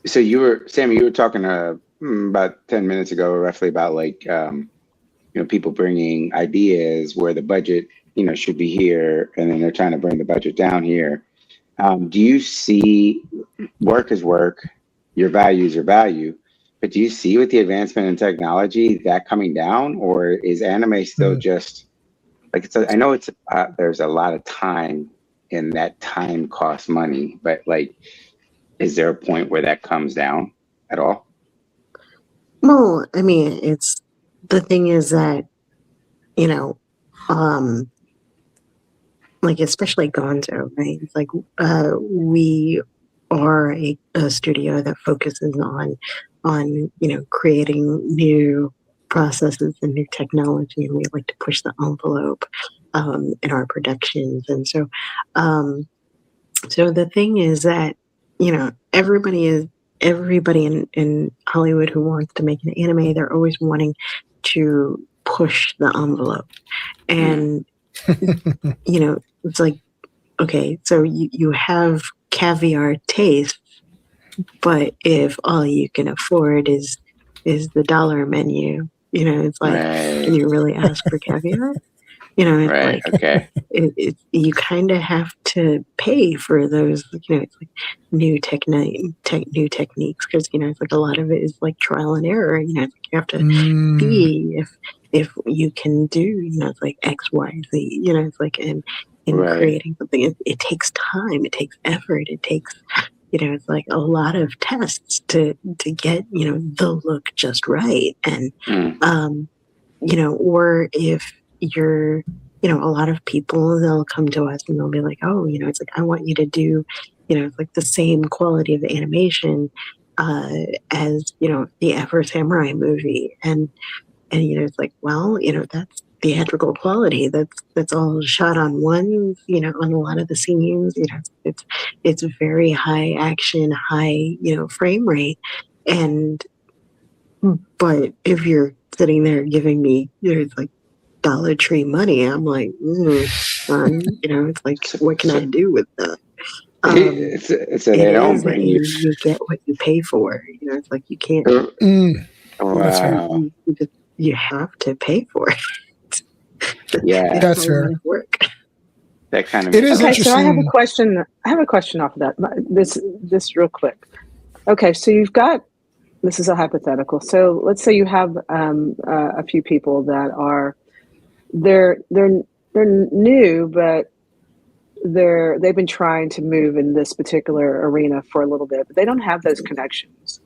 So Sammy, you were talking about 10 minutes ago, roughly, about like, people bringing ideas where the budget, should be here, and then they're trying to bring the budget down here. Do you see work is work, your value is your value, but do you see with the advancement in technology that coming down, or is anime still just like I know there's a lot of time, and that time costs money, but like, is there a point where that comes down at all? Well, I mean, it's the thing is that, you know, um, like especially Gonzo, right? It's like we are a studio that focuses on creating new processes and new technology, and we like to push the envelope in our productions. And so the thing is that everybody in Hollywood who wants to make an anime, they're always wanting to push the envelope, and it's like, okay, so you have caviar taste, but if all you can afford is the dollar menu, it's like, can you really ask for caviar? It's Right. like Okay. you kind of have to pay for those, it's like new new techniques, because it's like a lot of it is like trial and error. It's like you have to see if you can do, it's like X, Y, Z. It's like in Right. creating something, it takes time, it takes effort, it takes it's like a lot of tests to get the look just right. And or if you're, a lot of people, they'll come to us and they'll be like, oh, it's like, I want you to do, it's like the same quality of animation as, the Afro Samurai movie. And it's like, well, that's theatrical quality. That's all shot on one, on a lot of the scenes, it's very high action, high, frame rate. And, but if you're sitting there giving me, it's like Dollar Tree money, I'm like, it's like, what can I do with that? So they don't bring you. You get what you pay for. It's like you can't. Wow. You have to pay for it. Yeah, that's fair. Work. That kind of. It is Okay, so I have a interesting. question. I have a question off of that. This real quick. Okay, so you've got. This is a hypothetical. So let's say you have a few people that are they're new, but they've been trying to move in this particular arena for a little bit, but they don't have those connections.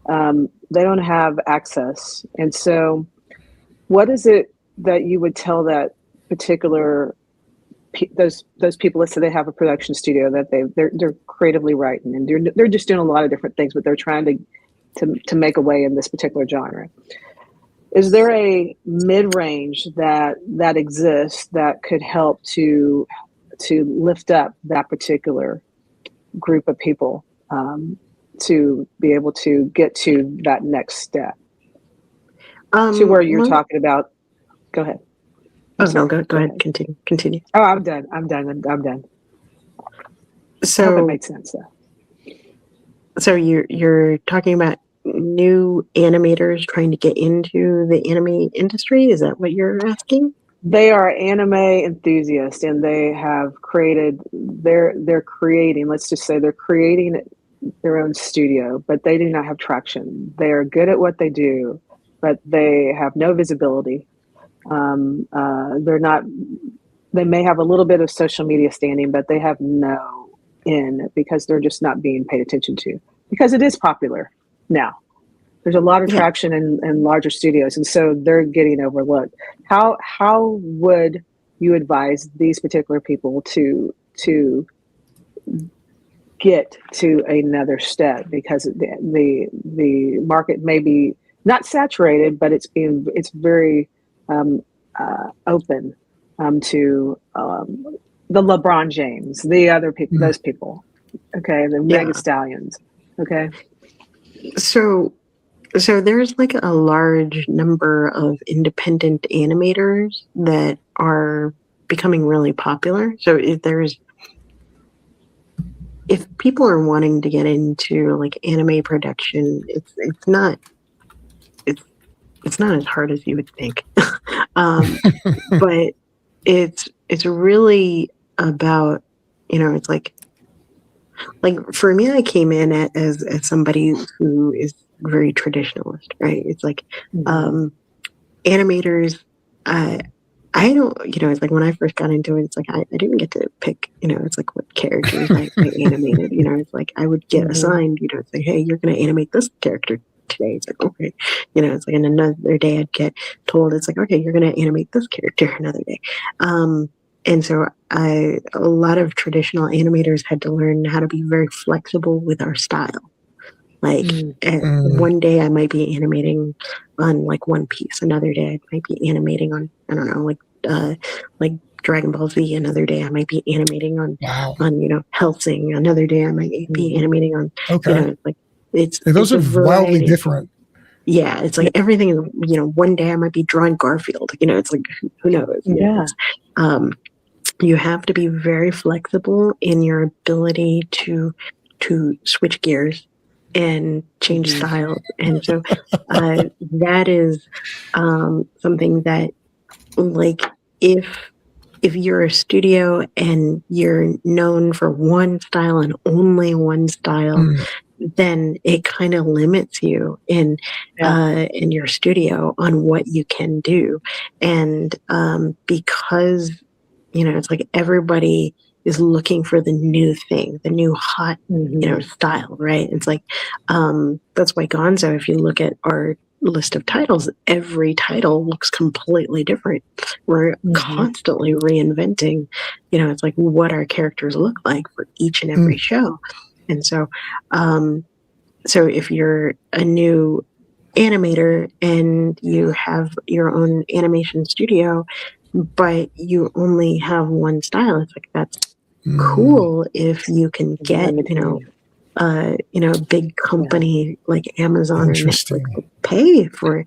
They don't have access. And so what is it that you would tell that particular those people? Let's say they have a production studio that they're creatively writing, and they're just doing a lot of different things, but they're trying to make a way in this particular genre. Is there a mid-range that exists that could help to lift up that particular group of people to be able to get to that next step, to where you're talking about? Go ahead. No, go ahead. Continue. Oh, I'm done. So I hope it makes sense, though. So you're talking about new animators trying to get into the anime industry? Is that what you're asking? They are anime enthusiasts, and they have created. They're creating. Let's just say they're creating their own studio, but they do not have traction. They are good at what they do, but they have no visibility. They're not. They may have a little bit of social media standing, but they have no in, because they're just not being paid attention to, because it is popular now. There's a lot of traction in larger studios, and so they're getting overlooked. How would you advise these particular people to get to another step? Because the market may be not saturated, but it's very open to the LeBron James, the other people, those people. Okay, the Mega Stallions. Okay. So there's like a large number of independent animators that are becoming really popular. So if people are wanting to get into like anime production, it's not as hard as you would think. But it's really about, it's like for me, I came in as somebody who is very traditionalist, right? It's like animators, I don't, it's like when I first got into it, it's like I didn't get to pick, it's like what characters I animated, it's like I would get assigned, it's like, hey, you're going to animate this character today. It's like, okay, it's like, and another day I'd get told, it's like, okay, you're going to animate this character another day. And so a lot of traditional animators had to learn how to be very flexible with our style. Like one day I might be animating on like One Piece. Another day I might be animating on, I don't know, like Dragon Ball Z. Another day I might be animating on Hellsing. Another day I might be animating on, like those are wildly different. Yeah, it's like everything is, one day I might be drawing Garfield. It's like, who knows? Yeah. You have to be very flexible in your ability to switch gears and change styles. And so that is something that, like, if you're a studio and you're known for one style and only one style, then it kind of limits you in your studio on what you can do. And because, it's like everybody is looking for the new thing, the new hot, style, right? It's like, that's why Gonzo, if you look at our list of titles, every title looks completely different. We're constantly reinventing, it's like what our characters look like for each and every show. And so, so if you're a new animator and you have your own animation studio, but you only have one style, it's like, that's cool if you can get, a big company like Amazon or Netflix to pay for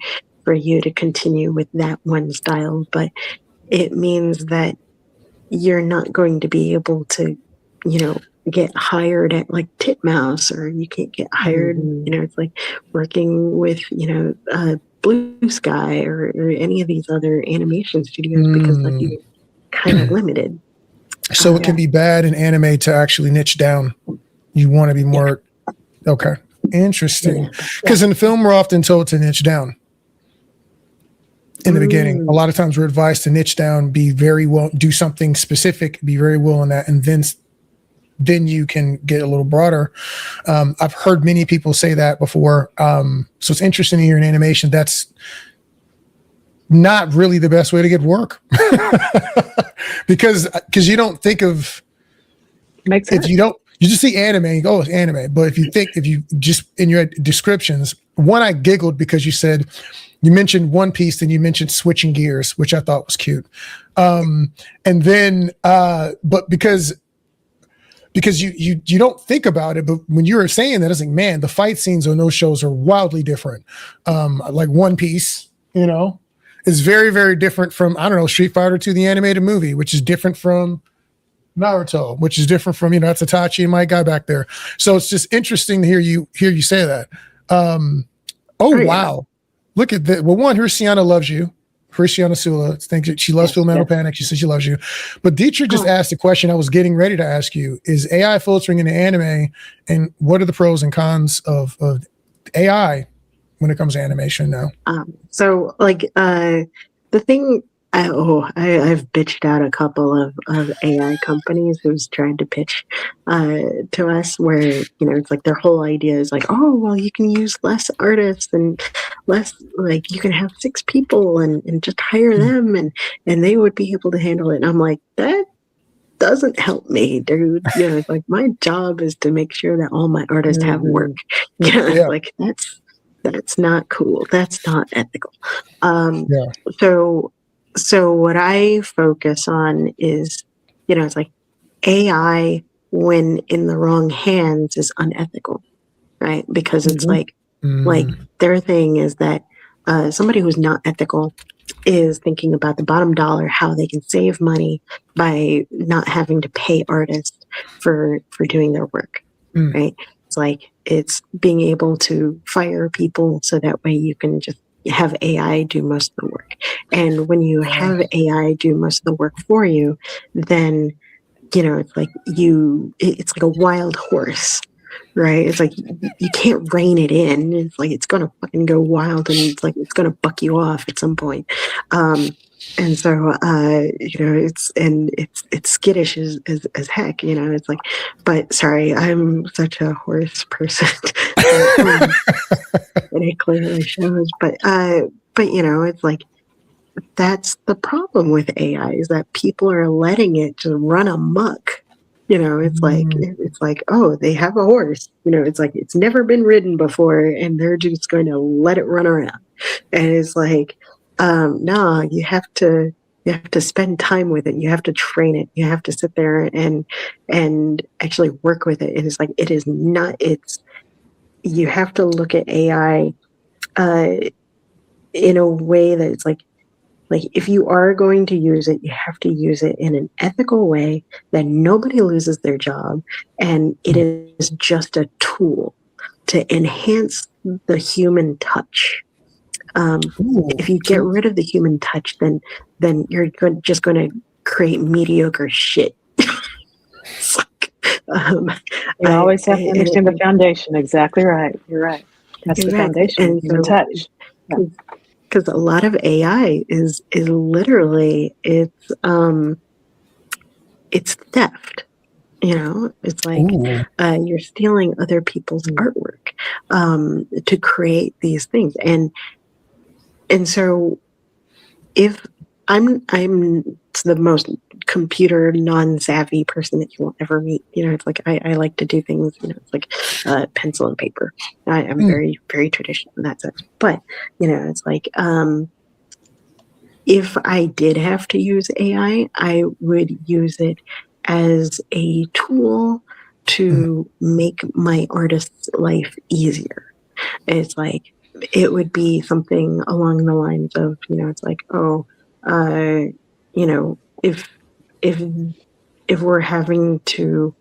you to continue with that one style. But it means that you're not going to be able to, get hired at like Titmouse, or you can't get hired, it's like working with, Blue Sky or any of these other animation studios, because like you're kind of limited. So it can be bad in anime to actually niche down. You want to be more, okay, interesting. Because in the film, we're often told to niche down. In the beginning, a lot of times we're advised to niche down, be very well, do something specific, be very well in that, and then you can get a little broader. I've heard many people say that before. So it's interesting to hear in animation, that's not really the best way to get work. because you don't think of, makes sense. If you don't, you just see anime, you go, oh, it's anime. But if you just in your descriptions, one, I giggled because you mentioned One Piece, then you mentioned switching gears, which I thought was cute. And then, but because you don't think about it, but when you were saying that, I was like, man, the fight scenes on those shows are wildly different. Like One Piece, is very, very different from, I don't know, Street Fighter 2, the animated movie, which is different from Naruto, which is different from, that's Itachi and my guy back there. So it's just interesting to hear you say that. Wow. Look at that. Well, one, Hirsiana loves you. Hirsiana Sula thinks she loves Full Metal Panic. She says she loves you. But Dietrich just asked a question I was getting ready to ask you. Is AI filtering into anime, and what are the pros and cons of AI when it comes to animation now? So like the thing, I've bitched out a couple of AI companies who's trying to pitch to us, where it's like their whole idea is like, oh well, you can use less artists and less, like you can have 6 people and just hire them and they would be able to handle it. And I'm like, that doesn't help me, dude. It's like my job is to make sure that all my artists have work. Like that's not cool. That's not ethical. So what I focus on is, it's like AI when in the wrong hands is unethical, right? Because it's like their thing is that somebody who's not ethical is thinking about the bottom dollar, how they can save money by not having to pay artists for doing their work, right? It's like it's being able to fire people so that way you can just have AI do most of the work. And when you have AI do most of the work for you, then, it's like it's like a wild horse, right? It's like you can't rein it in. It's like it's going to fucking go wild, and it's like it's going to buck you off at some point. And so, it's skittish as heck, it's like, but sorry, I'm such a horse person. And it clearly shows, but it's like, that's the problem with AI, is that people are letting it just run amok. It's like, oh, they have a horse. It's like, it's never been ridden before, and they're just going to let it run around. And it's like, no, you have to spend time with it. You have to train it. You have to sit there and actually work with it. And it's like, it is not. You have to look at AI in a way that it's like if you are going to use it, you have to use it in an ethical way that nobody loses their job, and it is just a tool to enhance the human touch. If you get rid of the human touch, then you're just going to create mediocre shit. You always have to understand the foundation. Exactly right. You're right. That's exactly the foundation. And human touch. Because a lot of AI is literally it's theft. It's like you're stealing other people's artwork to create these things, and so if I'm the most computer non-savvy person that you will ever meet. It's like I like to do things. It's like pencil and paper. I'm very, very traditional in that sense. But it's like if I did have to use AI, I would use it as a tool to make my artist's life easier. It's like it would be something along the lines of it's like, oh, if we're having to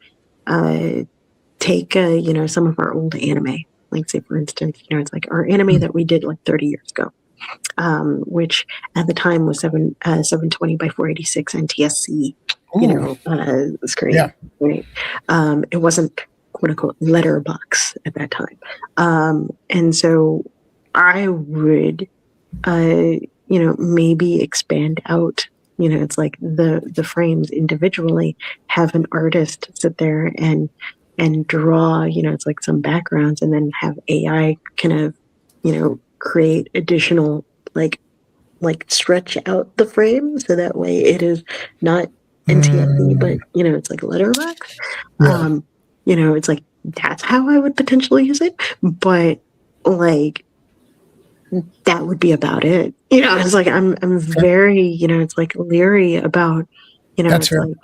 take some of our old anime, like say for instance, it's like our anime that we did like 30 years ago, which at the time was 720 by 486 NTSC, screen. Yeah. Right? It wasn't quote unquote letterbox at that time, and so I would maybe expand out. It's like the frames individually, have an artist sit there and draw, it's like some backgrounds, and then have AI kind of, create additional like stretch out the frame so that way it is not NTSC, but it's like letterbox. Yeah. It's like that's how I would potentially use it, but like that would be about it. It's like I'm very, it's like leery about, That's it's like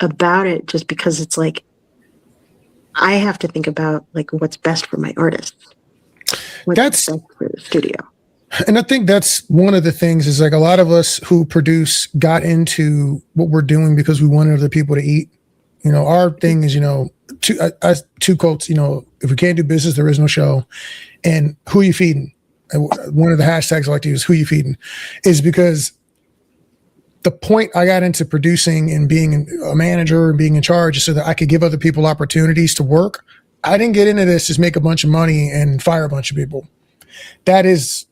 about it, just because it's like I have to think about like what's best for my artists. What's best for the studio. And I think that's one of the things is like a lot of us who produce got into what we're doing because we wanted other people to eat. Our thing is, two quotes, if we can't do business, there is no show. And who you feeding? One of the hashtags I like to use, who you feeding, is because the point I got into producing and being a manager and being in charge is so that I could give other people opportunities to work. I didn't get into this just make a bunch of money and fire a bunch of people. That's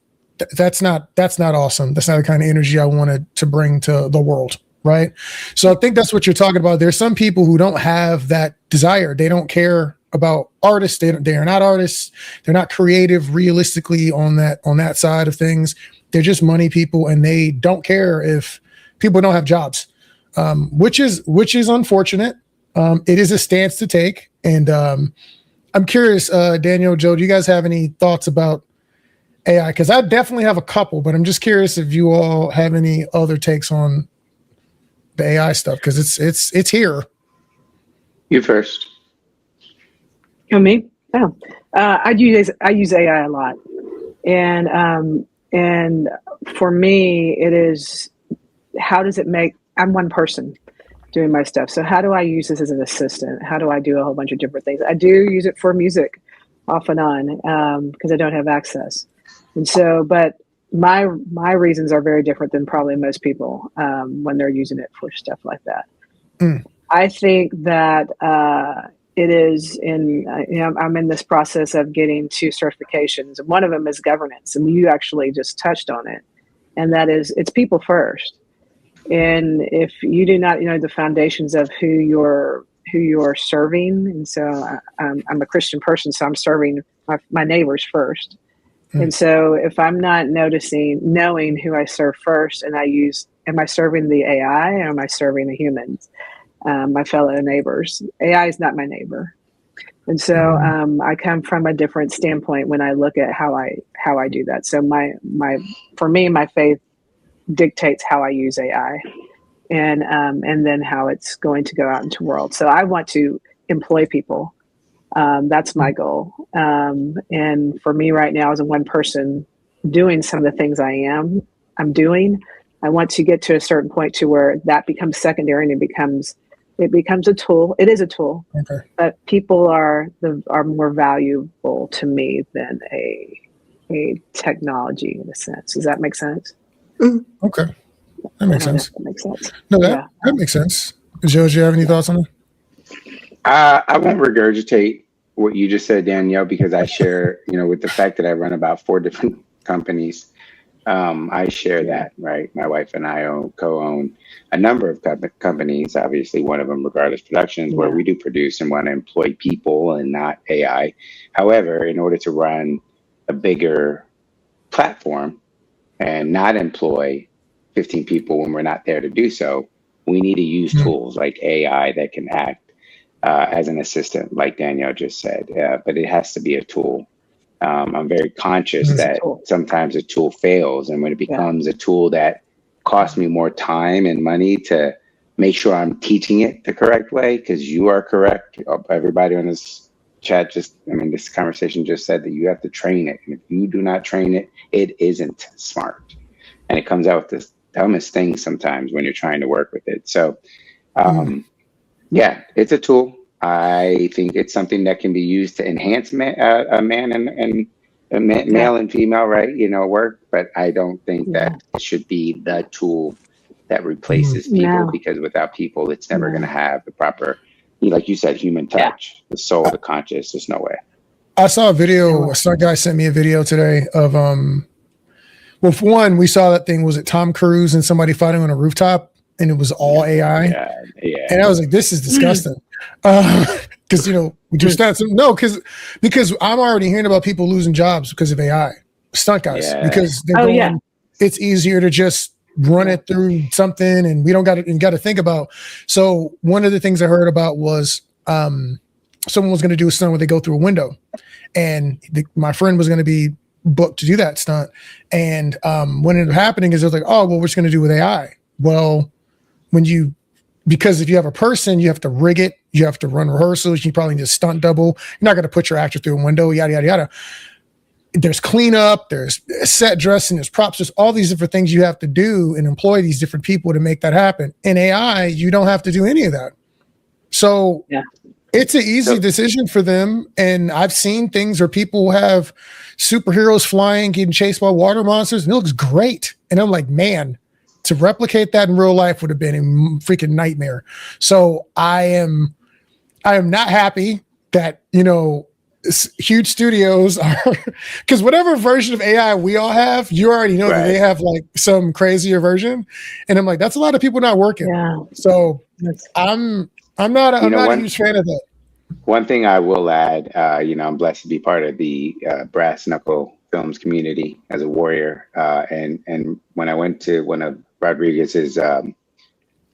not awesome. That's not the kind of energy I wanted to bring to the world. Right. So I think that's what you're talking about. There's some people who don't have that desire. They don't care about artists. They are not artists. They're not creative realistically on that side of things. They're just money people, and they don't care if people don't have jobs, which is unfortunate. It is a stance to take. And I'm curious, Danielle, Joe, do you guys have any thoughts about AI? Because I definitely have a couple, but I'm just curious if you all have any other takes on the AI stuff, because it's here. You first. Oh, me? Oh, I use AI a lot, and for me, it is how does it make? I'm one person doing my stuff, so how do I use this as an assistant? How do I do a whole bunch of different things? I do use it for music, off and on, because I don't have access, and so but. My reasons are very different than probably most people when they're using it for stuff like that. I think that it is I'm in this process of getting 2 certifications, and one of them is governance, and you actually just touched on it. and that is it's people first. And if you do not know the foundations of who you're serving, and so I'm a Christian person, so I'm serving my neighbors first. And so if I'm not knowing who I serve first, and am I serving the AI or am I serving the humans, my fellow neighbors? AI is not my neighbor. And so I come from a different standpoint when I look at how I do that. So for me, my faith dictates how I use AI, and then how it's going to go out into the world. So I want to employ people. That's my goal. And for me right now, as a one person doing some of the things I'm doing, I want to get to a certain point to where that becomes secondary, and it becomes a tool. It is a tool, okay. But people are more valuable to me than a technology in a sense. Does that make sense? Okay. That makes sense. That makes sense. No, that makes sense. Joe, do you have any thoughts on that? I won't regurgitate what you just said, Danielle, because I share, with the fact that I run about 4 different companies, I share that, right? My wife and I co-own a number of companies, obviously one of them Regardless Productions, where we do produce and want to employ people and not AI. However, in order to run a bigger platform and not employ 15 people when we're not there to do so, we need to use tools like AI that can act as an assistant, like Danielle just said, but it has to be a tool. I'm very conscious that sometimes a tool fails, and when it becomes a tool that costs me more time and money to make sure I'm teaching it the correct way, because you are correct. Everybody on this chat this conversation just said that you have to train it. And if you do not train it, it isn't smart. And it comes out with the dumbest things sometimes when you're trying to work with it. So, it's a tool. I think it's something that can be used to enhance a man and male and female, right? Work. But I don't think that it should be the tool that replaces people, because without people, it's never going to have the proper, like you said, human touch, the soul, the conscious. There's no way. I saw a video. Some guy sent me a video today of well, for one, we saw that thing, was it Tom Cruise and somebody fighting on a rooftop, and it was all AI. Yeah. And I was like, this is disgusting. Because we just because I'm already hearing about people losing jobs because of AI, stunt guys, because they're it's easier to just run it through something, and we don't got to think about. So one of the things I heard about was someone was going to do a stunt where they go through a window, and my friend was going to be booked to do that stunt. And what ended up happening is it was like, oh, well, we're just going to do it with AI. Well, because if you have a person, you have to rig it, you have to run rehearsals, you probably need a stunt double. You're not going to put your actor through a window, yada, yada, yada. There's cleanup, there's set dressing, there's props, there's all these different things you have to do and employ these different people to make that happen. In AI, you don't have to do any of that. So it's an easy decision for them. And I've seen things where people have superheroes flying, getting chased by water monsters, and it looks great. And I'm like, man, to replicate that in real life would have been a freaking nightmare. So I am not happy that, huge studios are, because whatever version of AI we all have, you already know that they have like some crazier version. And I'm like, that's a lot of people not working. Yeah. So I'm not a huge fan of that. One thing I will add, I'm blessed to be part of the brass knuckle films community as a warrior. And when I went to one of Rodriguez's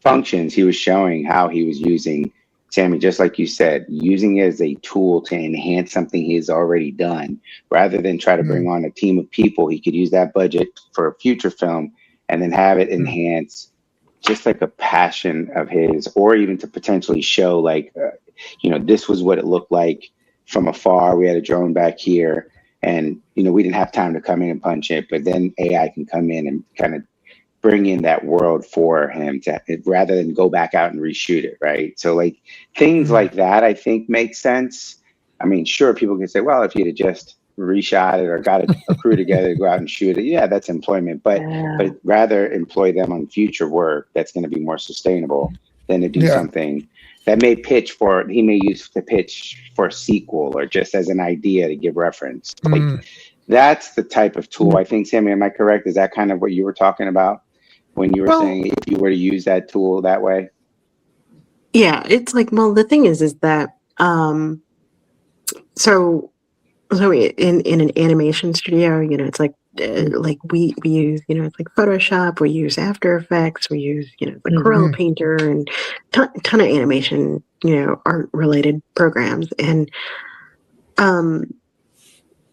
functions, he was showing how he was using, Sammy, just like you said, using it as a tool to enhance something he's already done. Rather than try to bring on a team of people, he could use that budget for a future film and then have it enhance just like a passion of his, or even to potentially show like, this was what it looked like from afar. We had a drone back here, and, we didn't have time to come in and punch it, but then AI can come in and kind of bring in that world for him rather than go back out and reshoot it. Right. So like things like that, I think makes sense. I mean, sure, people can say, well, if you'd have just reshot it or got a crew together to go out and shoot it, yeah, that's employment, but rather employ them on future work that's going to be more sustainable than to do something that may pitch for, he may use to pitch for a sequel or just as an idea to give reference. Like that's the type of tool, I think, Sammy, am I correct? Is that kind of what you were talking about when you were saying if you were to use that tool that way? Yeah, it's like, well, the thing is that, so in an animation studio, it's like we use, it's like Photoshop, we use After Effects, we use, the Corel Painter and ton of animation, art related programs. And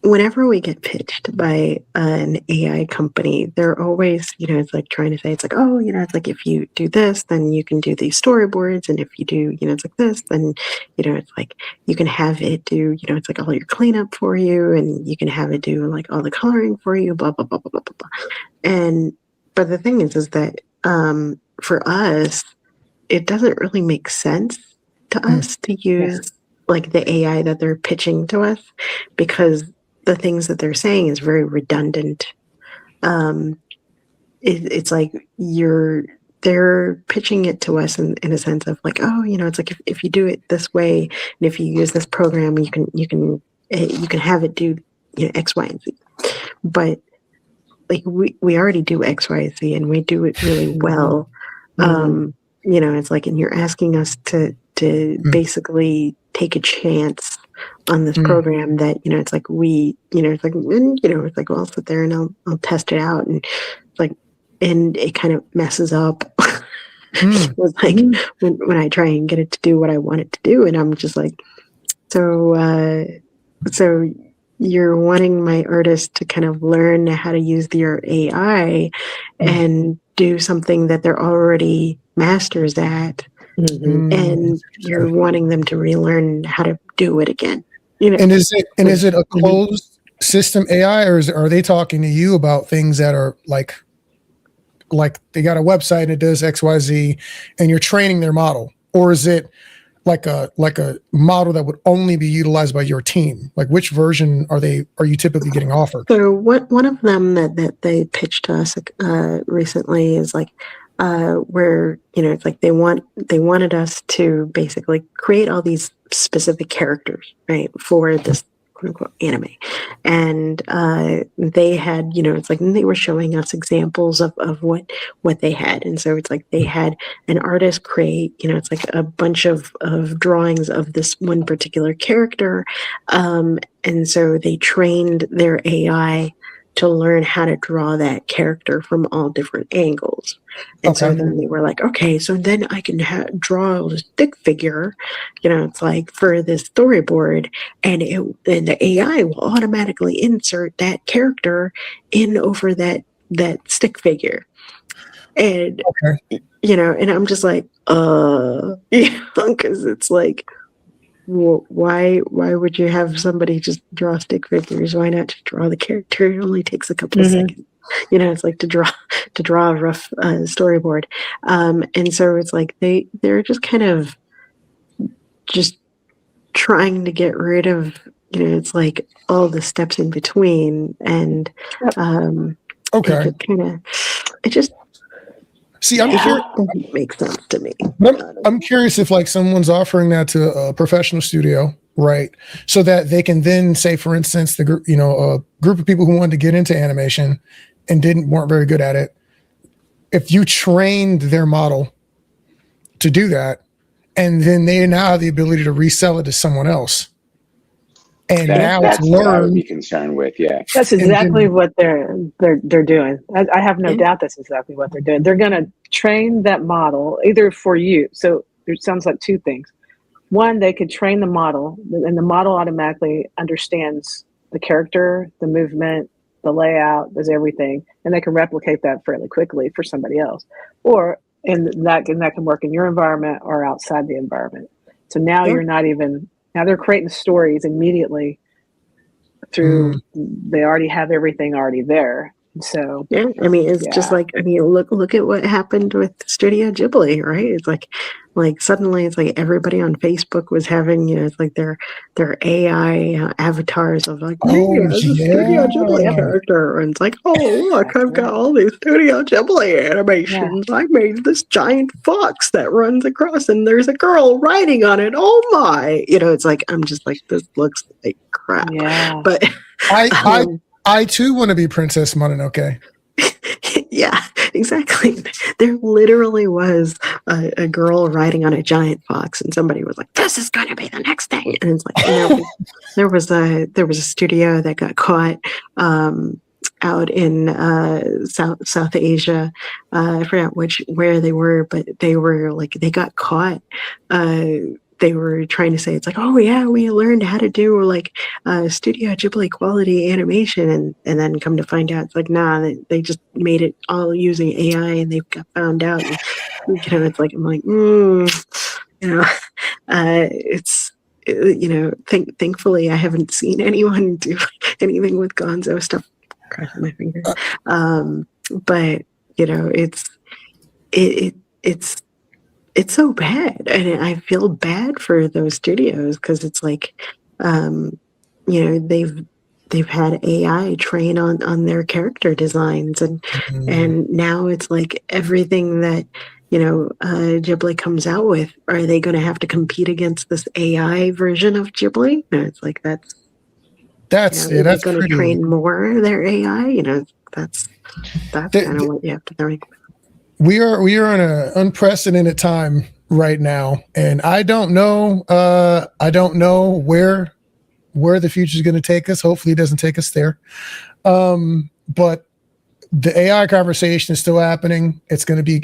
whenever we get pitched by an AI company, they're always, it's like trying to say, it's like, oh, it's like if you do this, then you can do these storyboards. And if you do, it's like this, then, it's like you can have it do, it's like all your cleanup for you, and you can have it do like all the coloring for you, blah, blah, blah, blah, blah, blah, blah. But the thing is that for us, it doesn't really make sense to us to use like the AI that they're pitching to us, because the things that they're saying is very redundant. It's like they're pitching it to us in a sense of like, oh, it's like if you do it this way and if you use this program, you can have it do X, Y, and Z. But like we already do X, Y, Z, and we do it really well. It's like, and you're asking us to basically take a chance on this program that, it's like it's like, well, I'll sit there and I'll test it out, and like, and it kind of messes up. It was like when I try and get it to do what I want it to do, and I'm just like, so you're wanting my artist to kind of learn how to use your AI and do something that they're already masters at, and you're wanting them to relearn how to do it again. And is it a closed system AI, or are they talking to you about things that are like they got a website and it does XYZ and you're training their model? Or is it like a model that would only be utilized by your team? Like, which version are you typically getting offered? So one of them that they pitched to us recently is like where it's like they wanted us to basically create all these specific characters, right, for this quote unquote anime. And they had, it's like they were showing us examples of what they had. And so it's like they had an artist create, it's like a bunch of drawings of this one particular character. And so they trained their AI to learn how to draw that character from all different angles. And so then they were like, okay, so then I can draw a stick figure, it's like for this storyboard, and the AI will automatically insert that character in over that stick figure. And, and I'm just like, because it's like, well, why would you have somebody just draw stick figures? Why not just draw the character? It only takes a couple of seconds. It's like to draw a rough storyboard. And so it's like they're just kind of just trying to get rid of, it's like all the steps in between. And it just See, I'm sure doesn't make sense to me. I'm curious if like someone's offering that to a professional studio, right? So that they can then say, for instance, the group, a group of people who wanted to get into animation and weren't very good at it. If you trained their model to do that, and then they now have the ability to resell it to someone else. And now it's learned. What I would be concerned with, yeah. That's exactly what they're doing. I have no doubt that's exactly what they're doing. They're going to train that model either for you. So it sounds like two things. One, they could train the model, and the model automatically understands the character, the movement, the layout, does everything, and they can replicate that fairly quickly for somebody else. Or that can work in your environment or outside the environment. So now you're not even. Now they're creating stories immediately through, they already have everything already there. So Yeah, I mean, it's just yeah. like, I mean, look at what happened with Studio Ghibli, right? It's like suddenly it's like everybody on Facebook was having, it's like their AI avatars of like, me Oh as a yeah. Studio Ghibli character, and it's like, oh look, I've got all these Studio Ghibli animations. I made this giant fox that runs across, and there's a girl riding on it. Oh my, it's like I'm just like, this looks like crap, Yeah. but I I too want to be Princess Mononoke. yeah, exactly. There literally was a girl riding on a giant fox, and somebody was like, "This is going to be the next thing." And it's like, there was a studio that got caught out in South Asia. I forgot where they were, but they were like they got caught. They were trying to say it's like, oh yeah, we learned how to do like Studio Ghibli quality animation, and then come to find out it's like, nah, they just made it all using AI, and they got found out. And, it's like I'm like, it's thankfully I haven't seen anyone do anything with Gonzo stuff. Crossing my fingers, but it's so bad, and I feel bad for those studios because it's like, they've had AI train on their character designs, and now it's like everything that Ghibli comes out with, are they going to have to compete against this AI version of Ghibli? And it's like that's that's going to pretty. train more of their AI. That's kind of what you have to think. We are in an unprecedented time right now, and I don't know where the future is going to take us. Hopefully, it doesn't take us there. But the AI conversation is still happening. It's going to be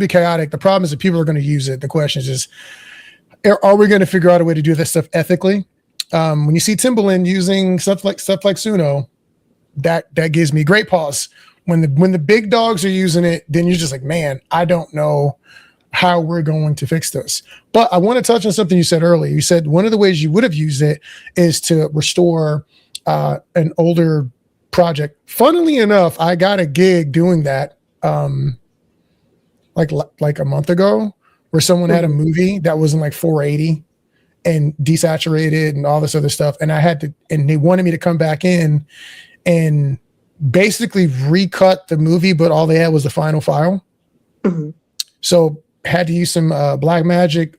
chaotic. The problem is that people are going to use it. The question is are we going to figure out a way to do this stuff ethically? When you see Timbaland using stuff like Suno, that gives me great pause. When the big dogs are using it, then you're just like, man, I don't know how we're going to fix this. But I want to touch on something you said earlier. You said one of the ways you would have used it is to restore an older project. Funnily enough, I got a gig doing that like a month ago, where someone had a movie that was in like 480 and desaturated and all this other stuff, and they wanted me to come back in and basically recut the movie, but all they had was the final file. So had to use some Blackmagic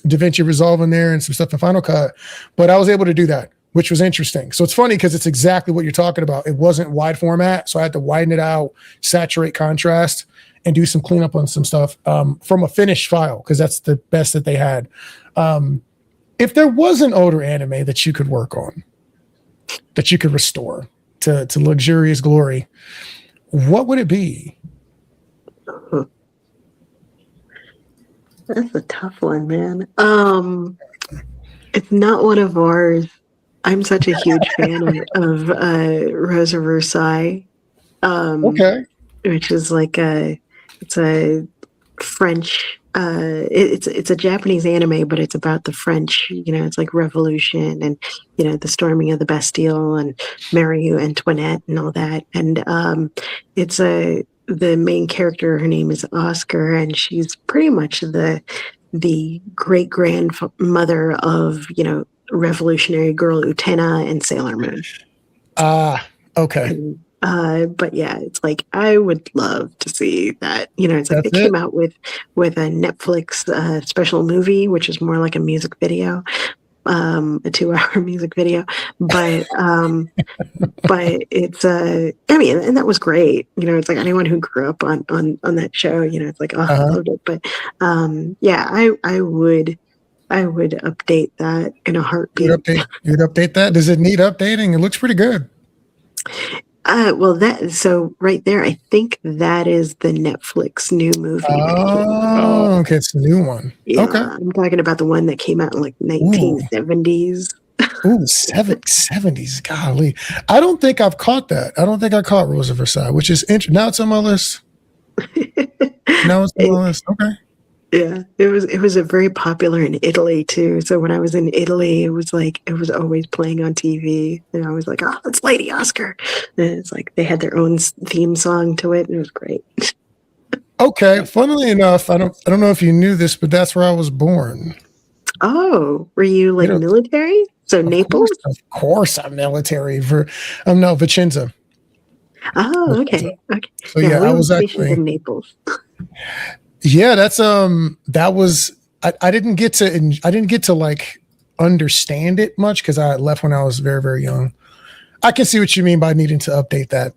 DaVinci Resolve in there and some stuff in Final Cut, but I was able to do that, which was interesting. So it's funny because it's exactly what you're talking about. It wasn't wide format, so I had to widen it out, saturate contrast, and do some cleanup on some stuff from a finished file, because that's the best that they had. If there was an older anime that you could work on, that you could restore to luxurious glory, what would it be? That's a tough one, man. It's not one of ours. I'm such a huge fan of Rosa Versailles. Okay. Which is like it's a French. It's a Japanese anime, but it's about the French. It's like Revolution and the storming of the Bastille and Marie Antoinette and all that. And it's the main character. Her name is Oscar, and she's pretty much the great grandmother of Revolutionary Girl Utena and Sailor Moon. Okay. And, but yeah, it's like I would love to see that. It's like they came out with a Netflix special movie, which is more like a music video, a 2-hour music video. But it's I mean, and that was great. It's like anyone who grew up on that show, it's like, oh, I loved it. But yeah, I would update that in a heartbeat. You'd update that? Does it need updating? It looks pretty good. Well, so right there, I think that is the Netflix new movie. Oh, okay, it's a new one. Yeah, okay, I'm talking about the one that came out in like 1970s. Ooh, 70s. Golly, I don't think I've caught that. I don't think I caught Rosa Versailles, which is interesting. Now it's on my list. Okay. Yeah, it was a very popular in Italy too. So when I was in Italy, it was like it was always playing on TV, and I was like, "Oh, it's Lady Oscar!" And it's like they had their own theme song to it, and it was great. Okay, funnily enough, I don't know if you knew this, but that's where I was born. Oh, were you You like know, military? So Naples? of course, I'm military. No, Vicenza. Oh, Vicenza. okay, okay. So Yeah, yeah, we I were was stationed actually in Naples. yeah. That was I didn't get to like understand it much because I left when I was very very young. I can see what you mean by needing to update that.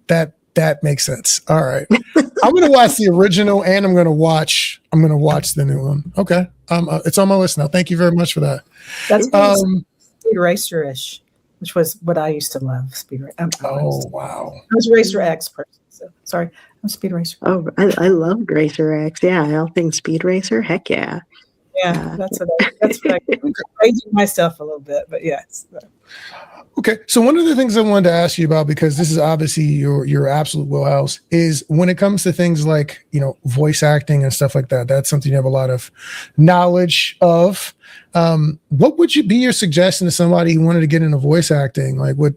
That makes sense. All right. I'm gonna watch the original and I'm gonna watch the new one. Okay. It's on my list now. Thank you very much for that. That's very Um Speed Racer-ish, which was what I used to love. Speed Racer. oh wow. I was a Racer X person. So sorry, I'm Speed Racer. Oh, I love Racer X. Yeah, all things Speed Racer. Heck yeah. Yeah, that's what I'm raising myself a little bit, but yes. Okay. So one of the things I wanted to ask you about, because this is obviously your absolute wheelhouse, is when it comes to things like, voice acting and stuff like that. That's something you have a lot of knowledge of. What would be your suggestion to somebody who wanted to get into voice acting? Like, would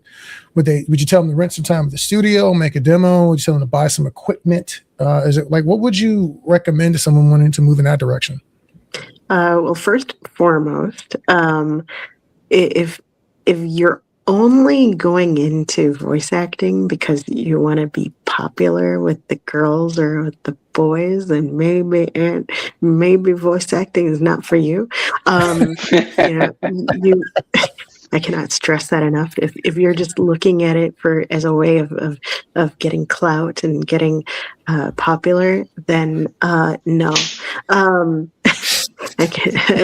you tell them to rent some time at the studio, make a demo? Would you tell them to buy some equipment? Is it like, what would you recommend to someone wanting to move in that direction? Well, first and foremost, if you're only going into voice acting because you want to be popular with the girls or with the boys, then maybe voice acting is not for you. You I cannot stress that enough. If you're just looking at it as a way of getting clout and getting popular, then no. A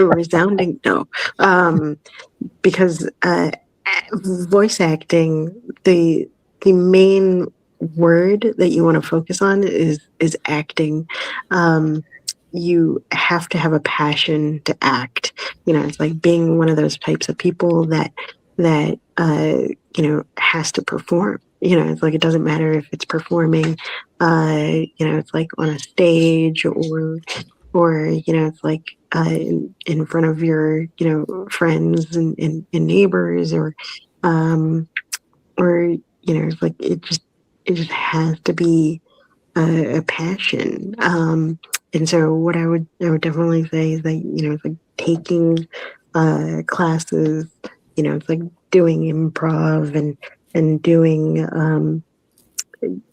resounding no. Because voice acting, the main word that you want to focus on is acting. You have to have a passion to act. It's like being one of those types of people that has to perform. It's like it doesn't matter if it's performing. It's like on a stage or it's like in front of your friends and neighbors or it's like it just has to be a passion. And so what I would definitely say is that it's like taking classes, it's like doing improv and doing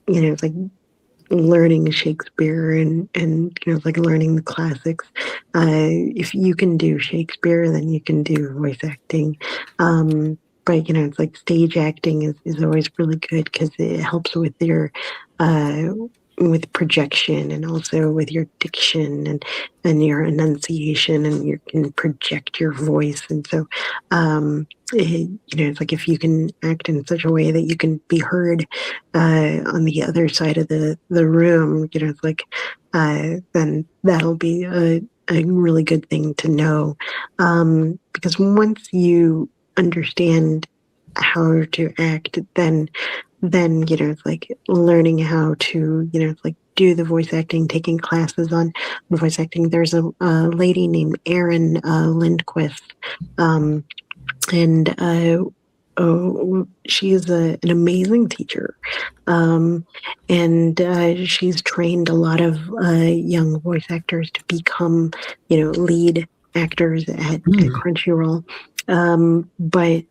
it's like learning Shakespeare and like learning the classics. If you can do Shakespeare, then you can do voice acting. But it's like stage acting is always really good because it helps with your with projection and also with your diction and your enunciation, and you can project your voice. And so it's like if you can act in such a way that you can be heard on the other side of the room, it's like then that'll be a really good thing to know, because once you understand how to act, then it's like learning how to it's like do the voice acting, taking classes on voice acting. There's a lady named Erin Lindquist, and she's an amazing teacher, and she's trained a lot of young voice actors to become lead actors at Crunchyroll. But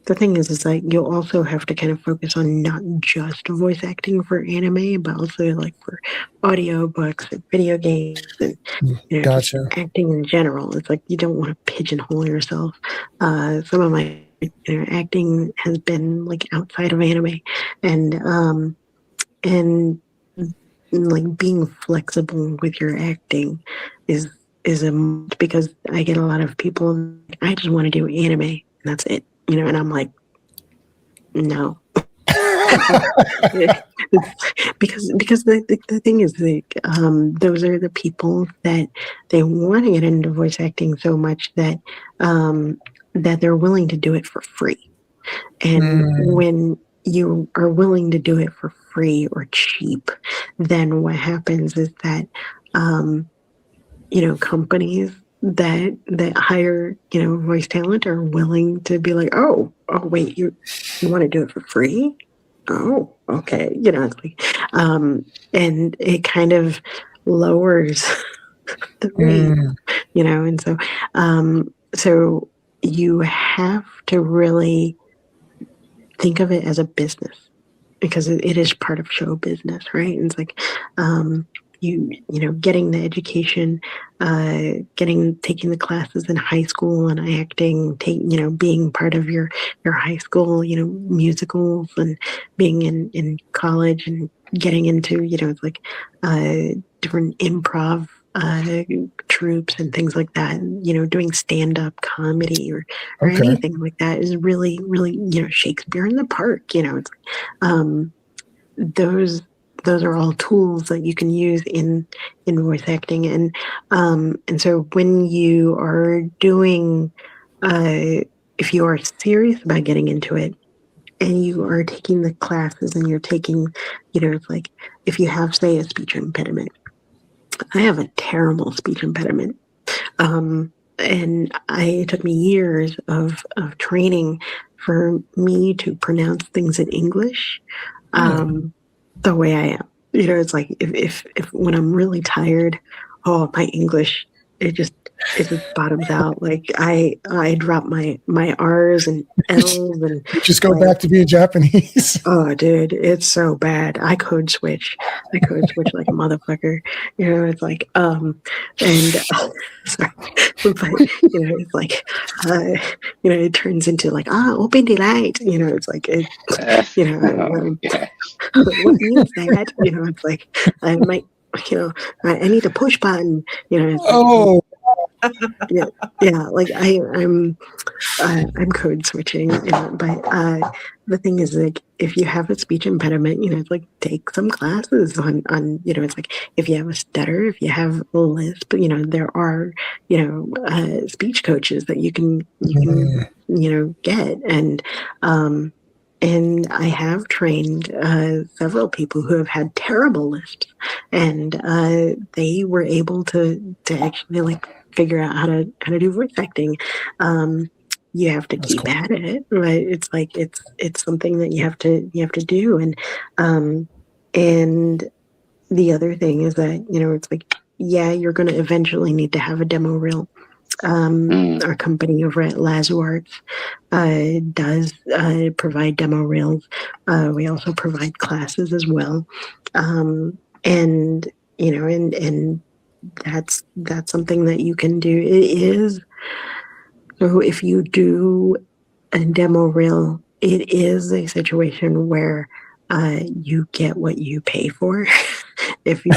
the thing is like you'll also have to kind of focus on not just voice acting for anime, but also like for audio books and video games and Gotcha. just acting in general. It's like you don't want to pigeonhole yourself. Some of my acting has been like outside of anime, and like being flexible with your acting is because I get a lot of people. I just want to do anime, and that's it. And I'm like, no. because the thing is like those are the people that they want to get into voice acting so much that that they're willing to do it for free. And when you are willing to do it for free or cheap, then what happens is that companies that hire, voice talent are willing to be like, oh, wait, you want to do it for free? Oh, okay. It's like, and it kind of lowers the rate, Mm, and so you have to really think of it as a business because it is part of show business, right? And it's like, getting the education, taking the classes in high school and acting, being part of your high school, musicals, and being in college and getting into, it's like different improv troops and things like that, and, doing stand-up comedy or okay. anything like that is really, really, Shakespeare in the Park. It's those are all tools that you can use in voice acting, and so when you are doing, if you are serious about getting into it and you are taking the classes and you're taking, it's like if you have, say, a speech impediment. I have a terrible speech impediment. And it took me years of training for me to pronounce things in English the way I am. It's like if when I'm really tired, my English, it just bottoms out. Like I drop my R's and L's and You just go back to being Japanese. oh, dude, it's so bad. I code switch like a motherfucker. It's like, and sorry, but it's like, it turns into like, open the light. It's like, Oh, yeah. what means that? It's like, I might, I need to push button. It's like, Oh, yeah, like I'm code switching, but the thing is, like, if you have a speech impediment, it's like take some classes on, it's like if you have a stutter, if you have a lisp, there are, speech coaches that you can get, and I have trained several people who have had terrible lisps, and they were able to actually like figure out how to do voice acting. You have to that's keep cool. at it, right? It's like it's something that you have to do, and the other thing is that it's like, yeah, you're going to eventually need to have a demo reel. Our company over at Lazo Arts does provide demo reels. We also provide classes as well, and and that's something that you can do. It is, so if you do a demo reel, it is a situation where you get what you pay for. if you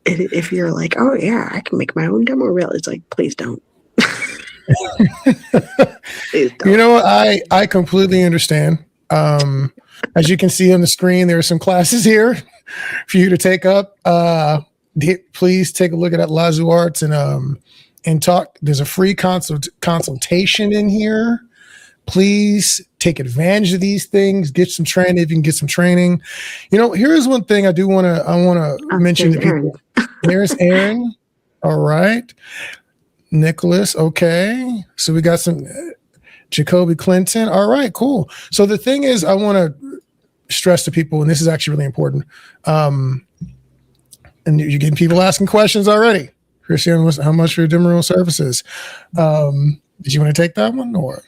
if you're like, oh yeah, I can make my own demo reel, it's like, please don't. Please don't. You know what? I completely understand. As you can see on the screen, there are some classes here for you to take up. Please take a look at Lazo Arts and talk. There's a free consultation in here. Please take advantage of these things. Get some training if you can get some training. Here's one thing I want to mention to people. There's Aaron. All right. Nicholas. Okay. So we got some Jacoby Clinton. All right, cool. So the thing is, I want to stress to people, and this is actually really important. And you're getting people asking questions already. Christian, how much for your demo reel services? Did you want to take that one or?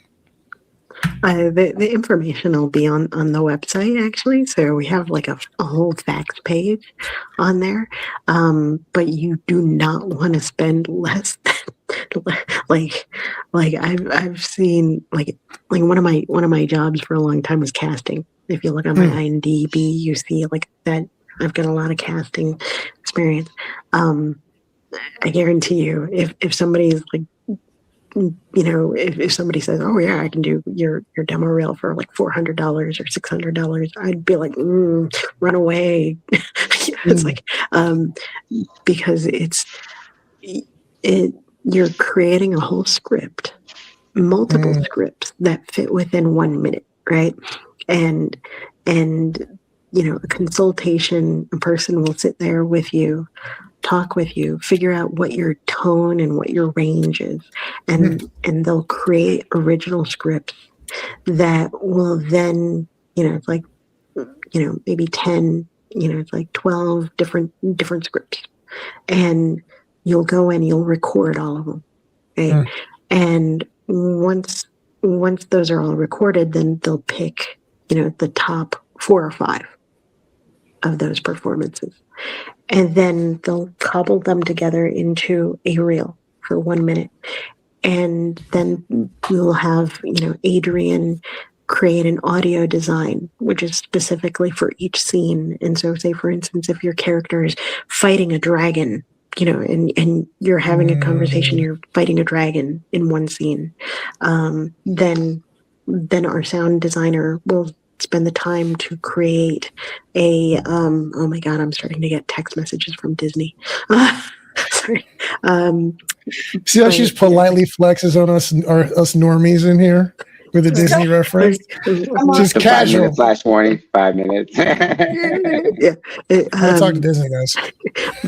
The information will be on the website, actually. So we have like a whole facts page on there. But you do not want to spend less than like I've seen like one of my jobs for a long time was casting. If you look on my IMDb, you see like that I've got a lot of casting experience. I guarantee you, if somebody's like, if somebody says, oh yeah, I can do your demo reel for like $400 or $600, I'd be like, run away. It's like, because you're creating a whole script, multiple scripts that fit within 1 minute, right? And a consultation, a person will sit there with you talk with you, figure out what your tone and what your range is, and they'll create original scripts that will then, it's like, maybe 10, it's like 12 different scripts, and you'll go in, you'll record all of them, right? And once those are all recorded, then they'll pick, the top 4 or 5 of those performances. And then they'll cobble them together into a reel for 1 minute. And then we'll have, Adrian create an audio design, which is specifically for each scene. And so say, for instance, if your character is fighting a dragon, and you're having a conversation, you're fighting a dragon in one scene, then our sound designer will spend the time to create a oh my god, I'm starting to get text messages from Disney. Sorry. See how she's politely flexes on us normies in here with the Disney reference? Just casual. 5-minute flash warning, 5 minutes. Yeah. I talk to Disney guys.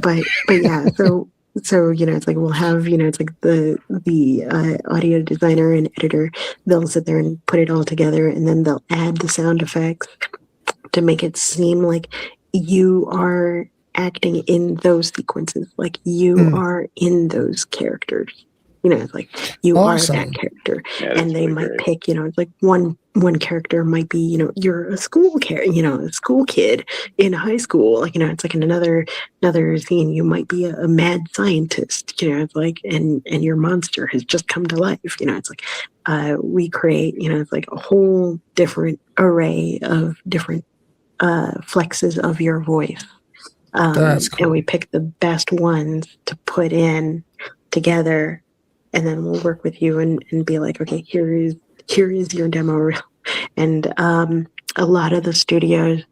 But yeah, so it's like we'll have, it's like the audio designer and editor, they'll sit there and put it all together, and then they'll add the sound effects to make it seem like you are acting in those sequences, like you are in those characters. It's like you awesome. are that character. Yeah, and they really might great. pick, it's like one character might be, you're a school a school kid in high school. Like, it's like in another scene, you might be a mad scientist, it's like, and your monster has just come to life. It's like, we create, it's like a whole different array of different flexes of your voice. That's cool. And we pick the best ones to put in together, and then we'll work with you and be like, okay, here is your demo reel. And a lot of the studios,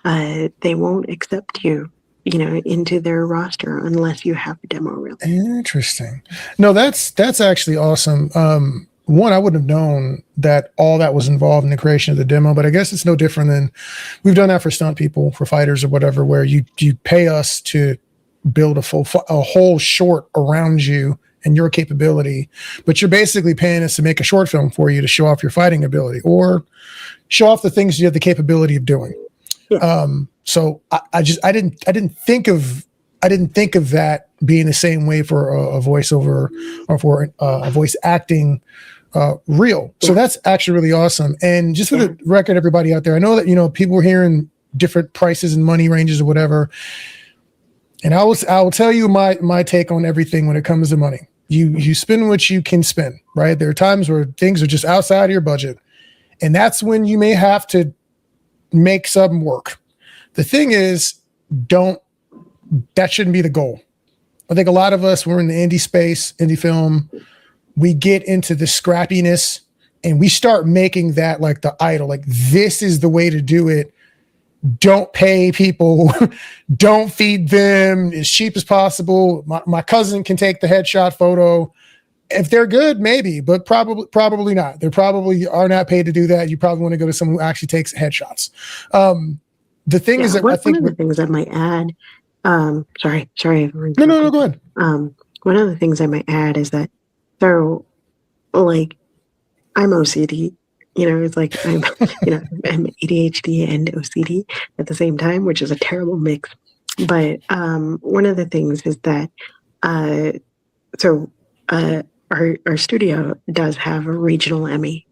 they won't accept you, into their roster unless you have a demo reel. Interesting. No, that's actually awesome. One, I wouldn't have known that all that was involved in the creation of the demo, but I guess it's no different than we've done that for stunt people, for fighters or whatever, where you pay us to build a whole short around you and your capability, but you're basically paying us to make a short film for you to show off your fighting ability or show off the things you have the capability of doing. Yeah. So I didn't think of that being the same way for a voiceover or for a voice acting reel. So that's actually really awesome. And just for the record, everybody out there, I know that, people are hearing different prices and money ranges or whatever. And I will tell you my take on everything when it comes to money. You spend what you can spend, right? There are times where things are just outside of your budget. And that's when you may have to make some work. The thing is, that shouldn't be the goal. I think a lot of us, we're in the indie space, indie film, we get into the scrappiness and we start making that like the idol, like this is the way to do it. Don't pay people, don't feed them as cheap as possible. My cousin can take the headshot photo. If they're good, maybe, but probably not. They probably are not paid to do that. You probably want to go to someone who actually takes headshots. The thing is that I think one of the things I might add, sorry. No, go ahead. One of the things I might add is that, so like I'm OCD, it's like I'm ADHD and OCD at the same time, which is a terrible mix. But one of the things is that, our studio does have a regional Emmy.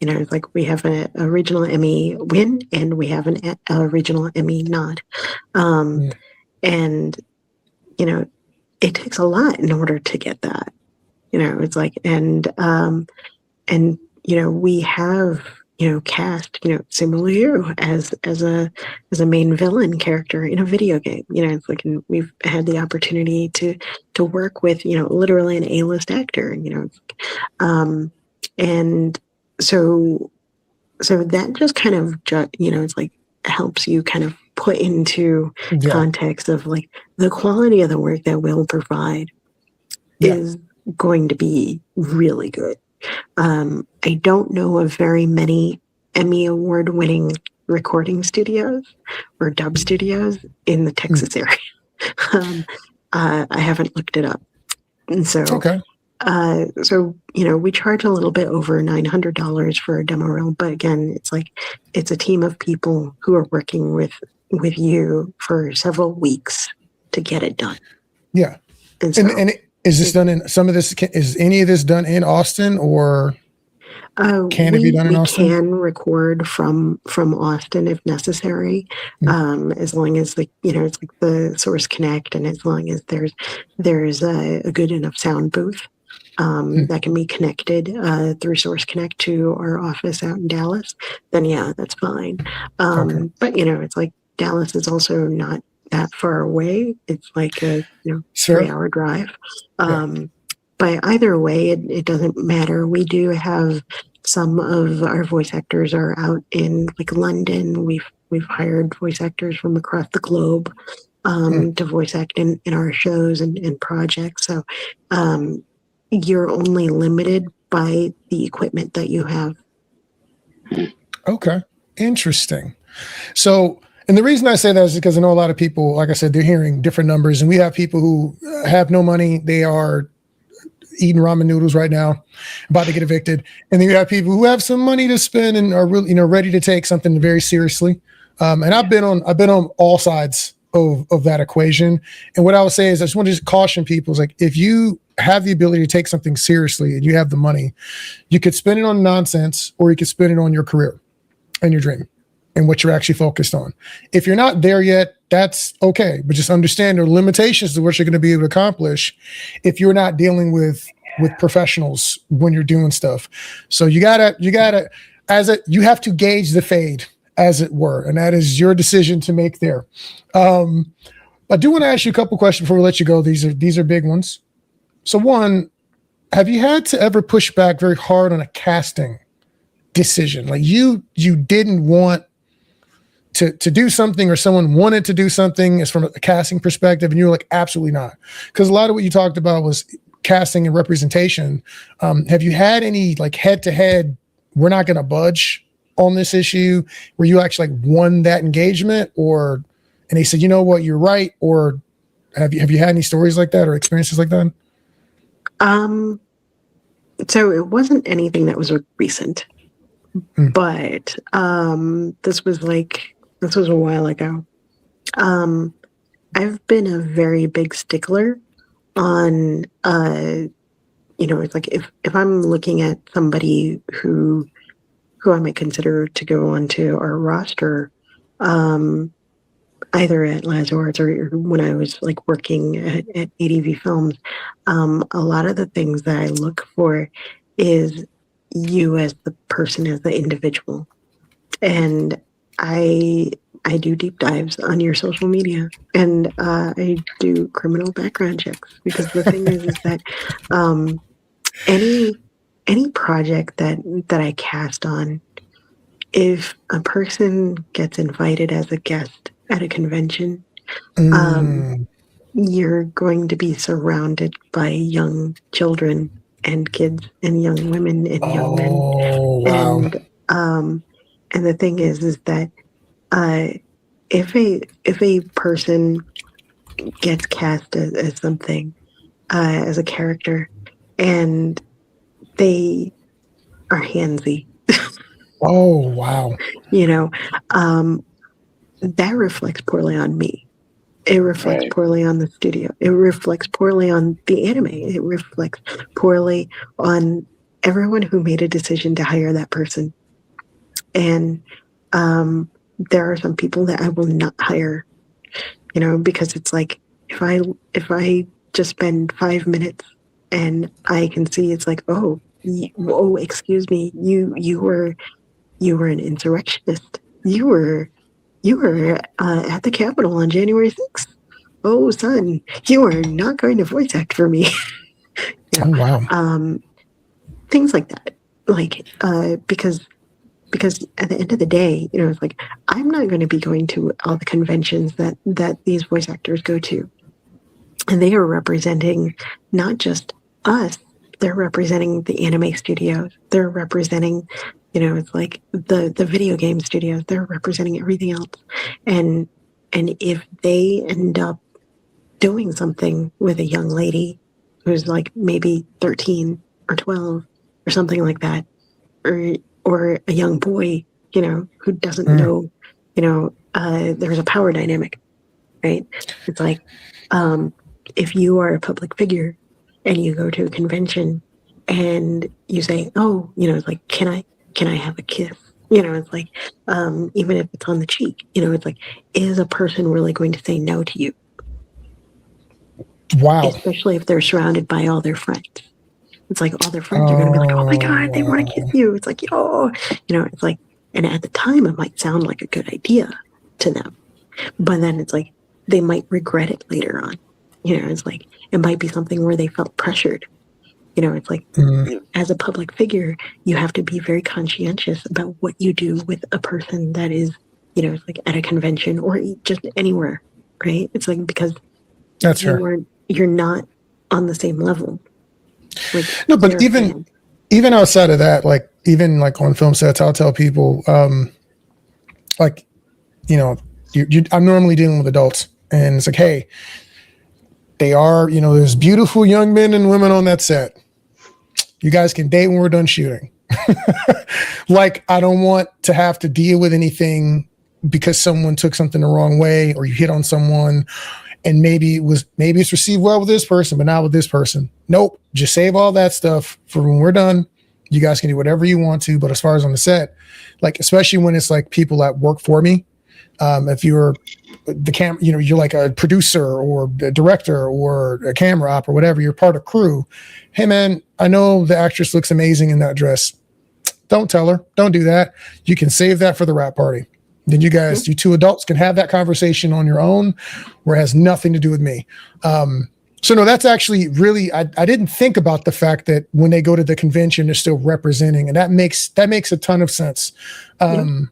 It's like we have a regional Emmy win and we have a regional Emmy nod. And, it takes a lot in order to get that. It's like, and we have, cast, similar to you as a main villain character in a video game. It's like, and we've had the opportunity to work with, literally an A-list actor, and so that just kind of, it's like helps you kind of put into context of like the quality of the work that we'll provide is going to be really good. I don't know of very many Emmy Award winning recording studios or dub studios in the Texas area. I haven't looked it up. And so, Okay. we charge a little bit over $900 for a demo reel, but again, it's a team of people who are working with you for several weeks to get it done. Yeah. And so, is this done in is any of this done in Austin, or can it be done in Austin? We can record from Austin if necessary, as long as it's like the Source Connect, and as long as there's a good enough sound booth that can be connected through Source Connect to our office out in Dallas, then yeah, that's fine. Okay. But it's like Dallas is also not that far away. It's like a Sure. 3-hour drive. But either way, it doesn't matter. We do have some of our voice actors are out in like London. We've hired voice actors from across the globe to voice act in our shows and projects. So you're only limited by the equipment that you have. Okay. Interesting. So, and the reason I say that is because I know a lot of people, like I said, they're hearing different numbers, and we have people who have no money. They are eating ramen noodles right now, about to get evicted. And then you have people who have some money to spend and are really, ready to take something very seriously. And I've been on all sides of that equation. And what I would say is, I just want to just caution people is like, if you have the ability to take something seriously and you have the money, you could spend it on nonsense, or you could spend it on your career and your dream and what you're actually focused on. If you're not there yet, that's okay. But just understand there are limitations to what you're going to be able to accomplish if you're not dealing with professionals when you're doing stuff. So you have to gauge the fade, as it were. And that is your decision to make there. I do want to ask you a couple questions before we let you go. These are big ones. So one, have you had to ever push back very hard on a casting decision? Like you didn't want to do something, or someone wanted to do something as from a casting perspective, and you were like, absolutely not. Because a lot of what you talked about was casting and representation. Have you had any like head-to-head, we're not going to budge on this issue, where you actually like won that engagement, and they said, you know what, you're right? Or have you had any stories like that or experiences like that? So it wasn't anything that was recent, but this was a while ago. I've been a very big stickler on it's like if I'm looking at somebody who I might consider to go onto our roster, either at Lazards or when I was like working at ADV Films, a lot of the things that I look for is you as the person, as the individual. And I do deep dives on your social media, and I do criminal background checks, because the thing is that any project that I cast on, if a person gets invited as a guest at a convention, you're going to be surrounded by young children and kids and young women and young men. Wow. And the thing is that if a person gets cast as something, as a character, and they are handsy, oh wow, that reflects poorly on me. It reflects poorly on the studio. It reflects poorly on the anime. It reflects poorly on everyone who made a decision to hire that person. And there are some people that I will not hire, because it's like, if I just spend 5 minutes and I can see it's like, oh, excuse me, you were an insurrectionist. You were at the Capitol on January 6th. Oh, son, you are not going to voice act for me. Oh wow. Things like that, like because at the end of the day, it's like, I'm not going to be going to all the conventions that these voice actors go to, and they are representing not just us. They're representing the anime studios. They're representing, it's like the video game studios. They're representing everything else. And if they end up doing something with a young lady who's like maybe 13 or 12 or something like that, or a young boy, who doesn't know, there's a power dynamic, right? It's like, if you are a public figure and you go to a convention and you say, oh, it's like, can I have a kiss? It's like, even if it's on the cheek, it's like, is a person really going to say no to you? Wow. Especially if they're surrounded by all their friends. It's like all their friends are going to be like, oh my God, they want to kiss you. It's like, it's like, and at the time it might sound like a good idea to them, but then it's like, they might regret it later on. It's like, it might be something where they felt pressured. It's like, as a public figure, you have to be very conscientious about what you do with a person that is, it's like at a convention or just anywhere, right? It's like, because that's fair. You're not on the same level. Like, no, but even outside of that, like even like on film sets, I'll tell people, like, I'm normally dealing with adults, and it's like, hey, they are, there's beautiful young men and women on that set. You guys can date when we're done shooting. Like, I don't want to have to deal with anything because someone took something the wrong way, or you hit on someone, and maybe it's received well with this person, but not with this person. Nope. Just save all that stuff for when we're done. You guys can do whatever you want to. But as far as on the set, like, especially when it's like people that work for me, if you're the you're like a producer or a director or a camera op or whatever, you're part of crew. Hey man, I know the actress looks amazing in that dress. Don't tell her. Don't do that. You can save that for the wrap party. Then you two adults can have that conversation on your own, where it has nothing to do with me. So no, that's actually really, I didn't think about the fact that when they go to the convention, they're still representing, and that makes a ton of sense. I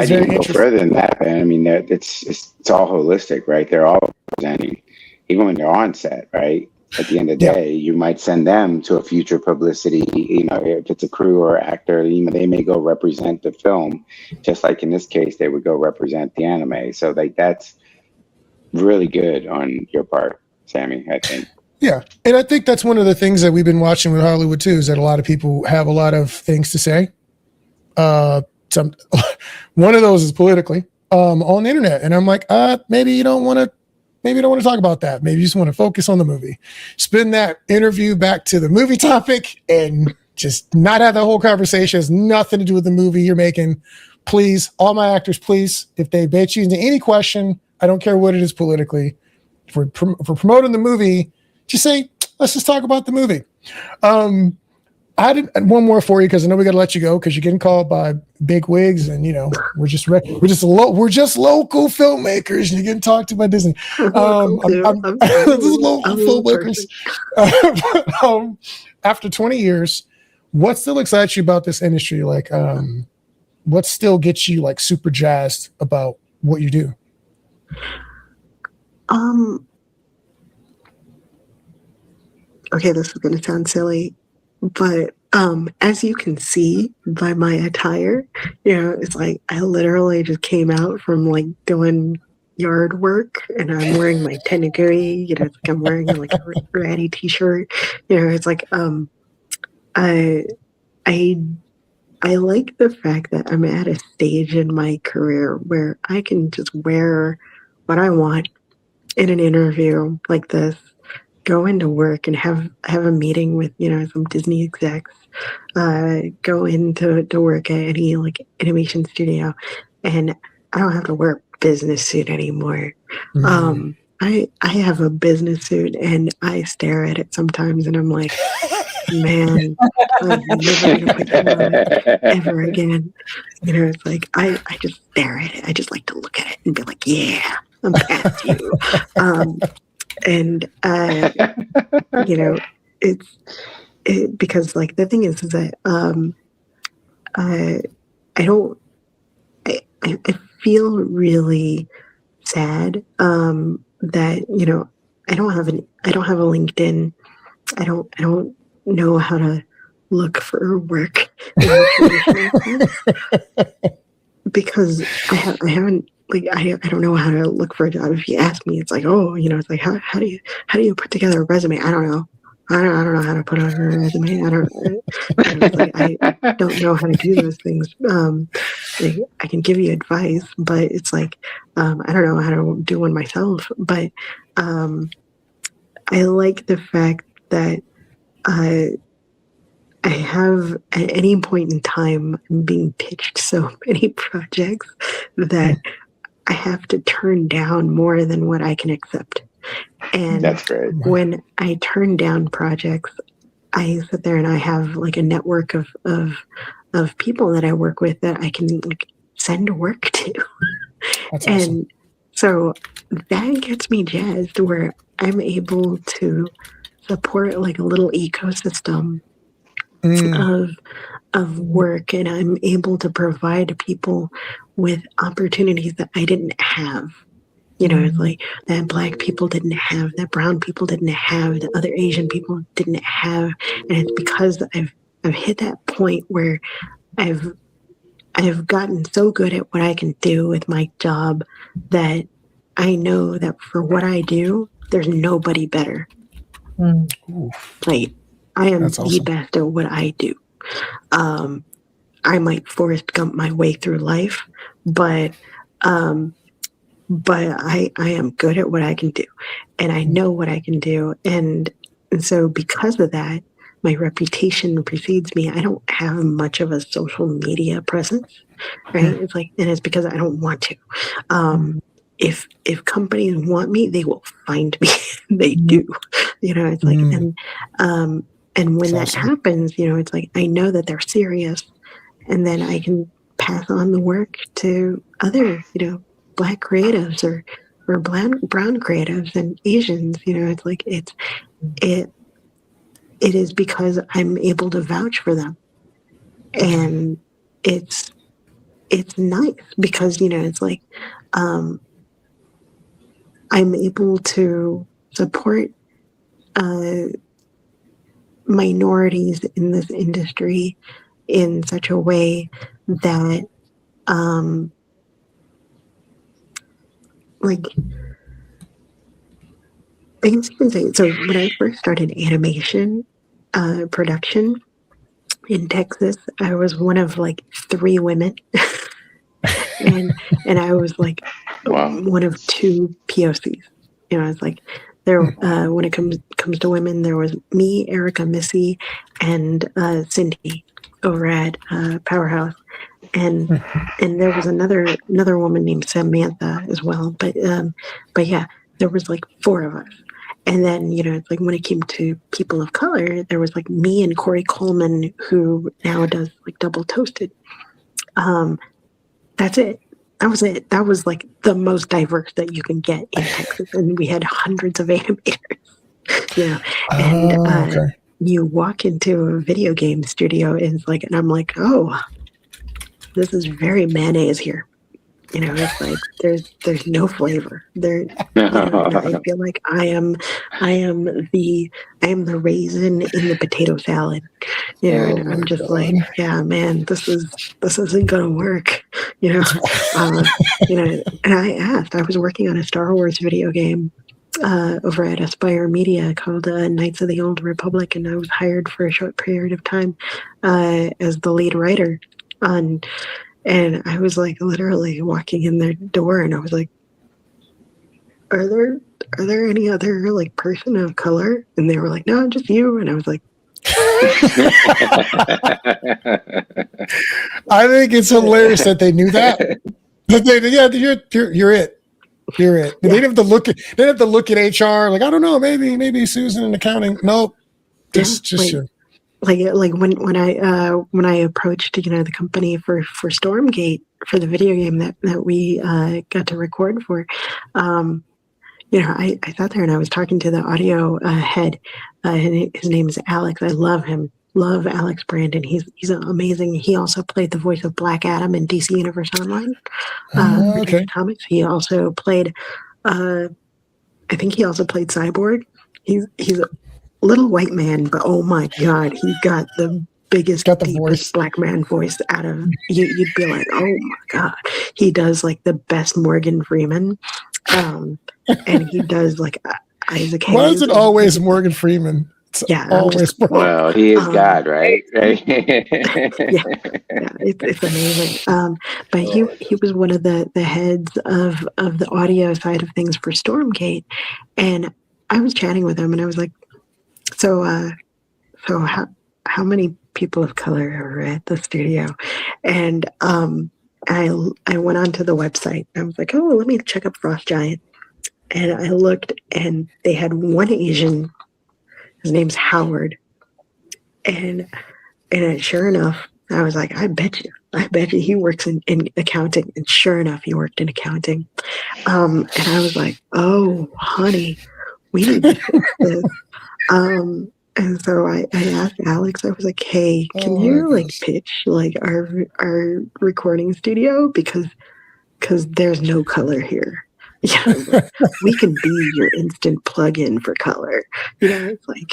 didn't go further than that, man. I mean, it's all holistic, right? They're all representing, even when they're on set, right? At the end of the day, you might send them to a future publicity, if it's a crew or actor, they may go represent the film, just like in this case, they would go represent the anime. So like, that's really good on your part, Sammy, I think. Yeah. And I think that's one of the things that we've been watching with Hollywood too, is that a lot of people have a lot of things to say. One of those is politically, on the internet. And I'm like, maybe you don't want to talk about that. Maybe you just want to focus on the movie. Spin that interview back to the movie topic and just not have that whole conversation. It has nothing to do with the movie you're making. Please, all my actors, please, if they bait you into any question, I don't care what it is politically, for promoting the movie, just say, let's just talk about the movie. I did one more for you because I know we got to let you go because you're getting called by big wigs, and we're just local filmmakers, and you're getting talked to by Disney. Local filmmakers. After 20 years, what still excites you about this industry? Like, what still gets you like super jazzed about what you do? Okay, this is going to sound silly, but as you can see by my attire, it's like I literally just came out from like doing yard work, and I'm wearing my teniguri. It's like I'm wearing like a ratty t-shirt. It's like I like the fact that I'm at a stage in my career where I can just wear what I want in an interview like this, go into work and have a meeting with some Disney execs, go into work at any like animation studio, and I don't have to wear a business suit anymore. I have a business suit, and I stare at it sometimes, and I'm like, man, I'm never gonna put that on ever again. It's like I just stare at it. I just like to look at it and be like, yeah, I'm past you. And it's because like the thing is that I feel really sad that I don't have a LinkedIn. I don't know how to look for work in the traditional sense, because I haven't like I don't know how to look for a job. If you ask me, it's like, oh, it's like how do you put together a resume? I don't know. I don't know how to put on a resume. It's like I don't know how to do those things. Like I can give you advice, but it's like I don't know how to do one myself. But I like the fact that I have at any point in time being pitched so many projects that I have to turn down more than what I can accept. And That's great. when I turn down projects, I sit there and I have like a network of people that I work with that I can like send work to. That's and awesome. so that gets me jazzed where I'm able to support like a little ecosystem of work, and I'm able to provide people with opportunities that I didn't have. It's like that Black people didn't have, that brown people didn't have, that other Asian people didn't have, and it's because I've hit that point where I've gotten so good at what I can do with my job that I know that for what I do, there's nobody better. Like I am That's the awesome. best at what I do. I might Forrest Gump my way through life, but I am good at what I can do, and I know what I can do, and so because of that, my reputation precedes me. I don't have much of a social media presence, right? It's like, and it's because I don't want to. If companies want me, they will find me. They do. It's like, and when that happens, it's like I know that they're serious, and then I can pass on the work to other, Black creatives or brown creatives and Asians. It's like it is because I'm able to vouch for them, and it's nice because it's like I'm able to support minorities in this industry in such a way that like I guess you can say, so when I first started animation production in Texas, I was one of like 3 women. and I was like one of 2 POCs. It's like there when it comes to women, there was me, Erica, Missy, and Cindy over at Powerhouse. And there was another woman named Samantha as well. But yeah, there was like 4 of us. And then, it's like when it came to people of color, there was like me and Corey Coleman, who now does like Double Toasted. That's it. That was it. That was like the most diverse that you can get in Texas. And we had hundreds of animators, and you walk into a video game studio and I'm like, oh, this is very mayonnaise here. It's like there's no flavor there. I feel like I am the raisin in the potato salad. And I'm just like, yeah, man, this isn't gonna work. And I asked. I was working on a Star Wars video game over at Aspire Media called Knights of the Old Republic, and I was hired for a short period of time as the lead writer on. And I was like literally walking in their door, and I was like, "Are there any other like person of color?" And they were like, "No, just you." And I was like, I think it's hilarious that they knew that. You're it. You're it. They didn't have to look at HR. Like, I don't know, maybe Susan in accounting. Nope, just you. Like when I approached the company for Stormgate for the video game that we got to record for, I sat there and I was talking to the audio head. His name is Alex. I love him. Love Alex Brandon. He's amazing. He also played the voice of Black Adam in DC Universe Online. For comics. He also played. I think he also played Cyborg. He's a little white man, but oh my god, he's got the biggest, Got the deepest voice. black man voice out of you. You'd be like, oh my God. He does like the best Morgan Freeman. And he does like Isaac Hayes. Why is it always Morgan Freeman? It's always well, he is God, right? Right. yeah, it's amazing. But he was one of the heads of the audio side of things for Stormgate, and I was chatting with him, and I was like, so how many people of color are at the studio? And I went onto the website. I was like, oh, let me check up Frost Giant, and I looked, and they had one Asian. His name's Howard, and sure enough, I was like, I bet you he works in accounting. And sure enough, he worked in accounting. And I was like, oh, honey, we need to fix this. And so I asked Alex, I was like, hey, can you like pitch like our recording studio? Because there's no color here. Yeah, like, we can be your instant plug-in for color. You know, it's like,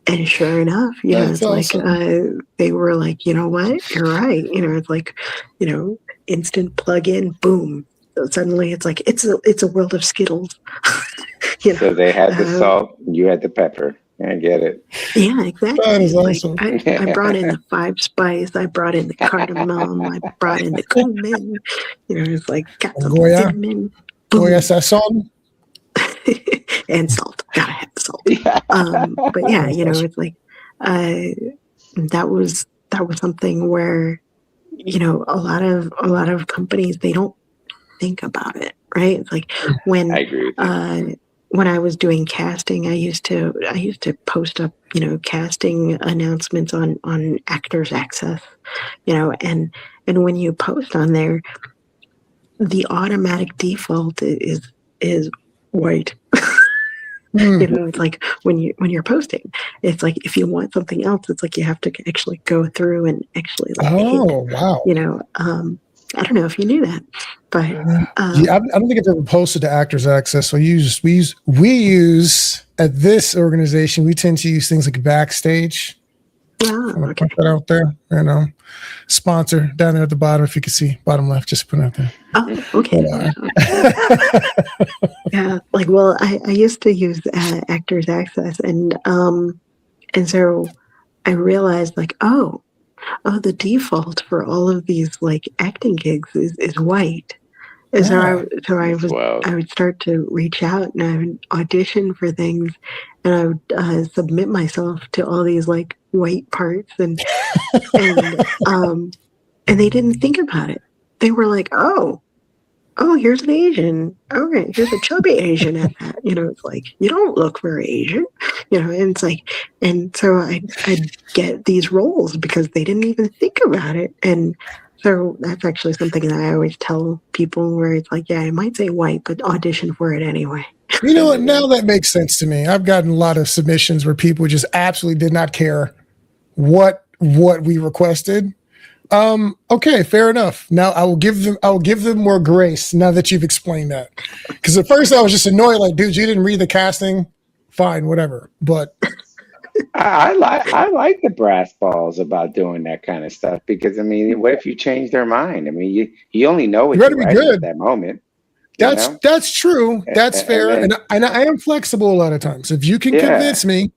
and sure enough, you know, it's awesome. Like they were like, you know what, you're right. You know, it's like, you know, instant plug-in, boom. So suddenly, it's like it's a world of Skittles. You know? So they had the salt, you had the pepper. I get it. Yeah, exactly. That is awesome. Like, I brought in the 5 spice. I brought in the cardamom. I brought in the cumin. You know, it's like got some cinnamon. Goya salt. And salt. Gotta have salt. Yeah. But yeah, you know, it's like that was something where, you know, a lot of companies, they don't think about it, right? It's like when I agree with when I was doing casting, I used to post up, you know, casting announcements on Actors Access, you know, and when you post on there, the automatic default is white. You know, it's like when you're posting, it's like if you want something else, it's like you have to actually go through and actually like wow. You know, I don't know if you knew that, but yeah, I don't think I've ever posted to Actors Access. So we use at this organization, we tend to use things like Backstage. Okay. Put that out there, you know, sponsor down there at the bottom. If you can see bottom left, just put it out there. Oh, okay. Yeah, like, well, I used to use Actors Access, and so I realized like, oh, the default for all of these like acting gigs is white. And so I would start to reach out and I would audition for things, and I would submit myself to all these like white parts, and they didn't think about it. They were like, oh, here's an Asian. Okay, here's a chubby Asian at that. You know, it's like, you don't look very Asian. You know, and it's like, and so I'd get these roles because they didn't even think about it. And so that's actually something that I always tell people, where it's like, yeah, I might say white, but audition for it anyway. You know what? Now that makes sense to me. I've gotten a lot of submissions where people just absolutely did not care what we requested. Okay, fair enough. Now I will give them more grace now that you've explained that. Because at first I was just annoyed, like, dude, you didn't read the casting. Fine, whatever. But I like the brass balls about doing that kind of stuff, because I mean, what if you change their mind? I mean, you only know what you're writing at that moment. That's true. That's fair. And I am flexible a lot of times. If you can convince me,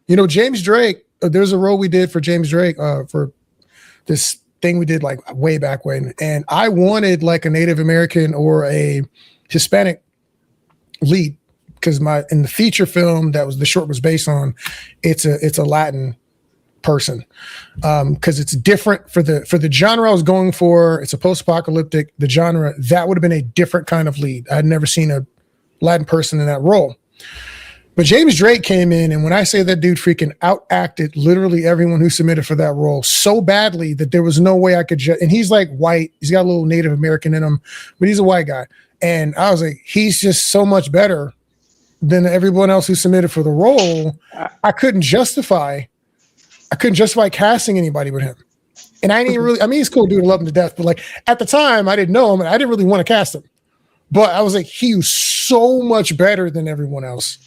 you know, James Drake, there's a role we did for James Drake for this thing we did like way back when, and I wanted like a Native American or a Hispanic lead, because in the feature film that was the short was based on, it's a Latin person, because it's different for the genre I was going for. It's a post-apocalyptic. The genre that would have been a different kind of lead. I'd never seen a Latin person in that role. But James Drake came in, and when I say that dude freaking out-acted literally everyone who submitted for that role so badly that there was no way I could and he's like white. He's got a little Native American in him, but he's a white guy. And I was like, he's just so much better than everyone else who submitted for the role. I couldn't justify casting anybody with him. And I didn't really, I mean, he's a cool dude, I love him to death, but like at the time I didn't know him and I didn't really want to cast him. But I was like, he was so much better than everyone else.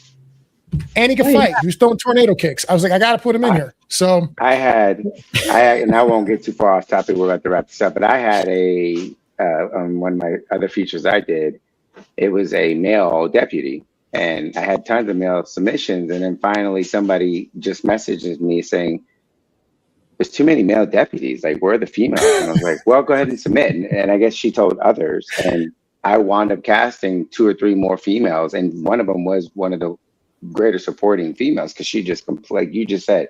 and he can fight. He was throwing tornado kicks. I was like, I got to put him in here. So I had, and I won't get too far off topic. We're about to wrap this up, but I had on one of my other features I did, it was a male deputy, and I had tons of male submissions, and then finally somebody just messages me saying, there's too many male deputies, like where are the females? And I was like, well, go ahead and submit. And I guess she told others, and I wound up casting 2 or 3 more females, and one of them was one of the greater supporting females, because she just, like you just said,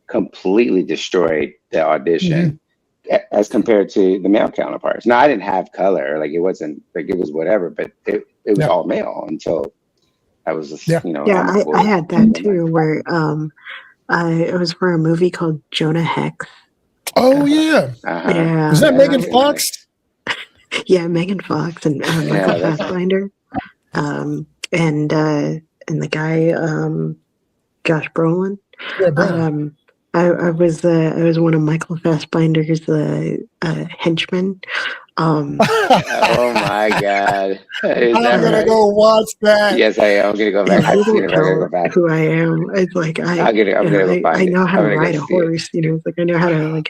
completely destroyed the audition as compared to the male counterparts. Now, I didn't have color, like it wasn't, like it was whatever, but it was all male until I was just, I had that too, where it was for a movie called Jonah Hex. Oh yeah. Yeah. Was that Megan Fox? Yeah, Megan Fox and Michael Fassbender. And the guy Josh Brolin. Yeah, Brolin. I was one of Michael Fassbender's henchmen. Oh my God! I'm gonna go watch that. Yes, I am. I'm gonna go back. I've seen it. I'm gonna go back. Who I am? It's like I know how to ride a horse. You know, it's like I know how to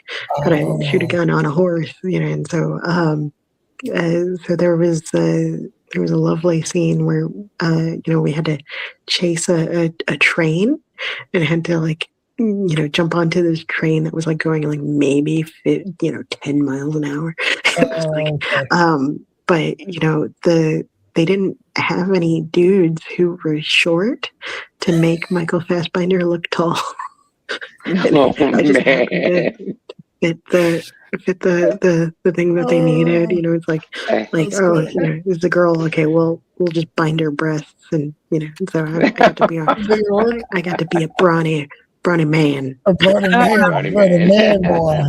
shoot a gun on a horse. You know, and so there was a lovely scene where we had to chase a train and had to jump onto this train that was like going like maybe 10 miles an hour. But they didn't have any dudes who were short to make Michael Fassbender look tall. I just happened to fit the thing that they needed. It's like is the girl okay? Well, we'll just bind her breasts, and so I got to be a brawny man. A brawny man, boy.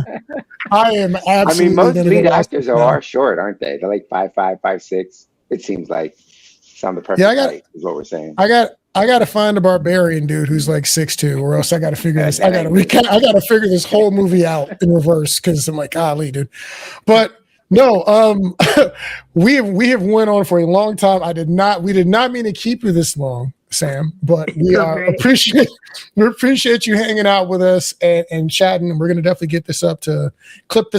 I am absolutely. I mean, most lead actors are short, aren't they? They're like 5'5", 5'6". It seems like sound the perfect height is what we're saying. I got to find a barbarian dude who's like 6'2", or else I got to figure this. I got to figure this whole movie out in reverse, because I'm like, golly, dude. But no, we have went on for a long time. We did not mean to keep you this long, Sam, but we appreciate you hanging out with us and chatting. And we're going to definitely clip this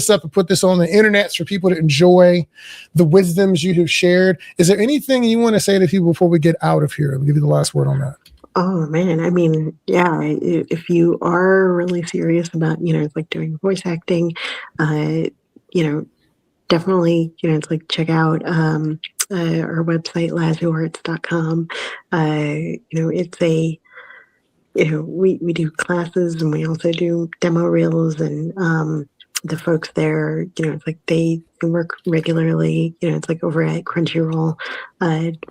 up and put this on the internet for people to enjoy the wisdoms you have shared. Is there anything you want to say to people before we get out of here? I'll give you the last word on that. Oh man, I mean, yeah, if you are really serious about, like doing voice acting, definitely, it's like check out our website, lazoarts.com. It's we do classes, and we also do demo reels, and the folks there, it's like they work regularly, it's like over at Crunchyroll,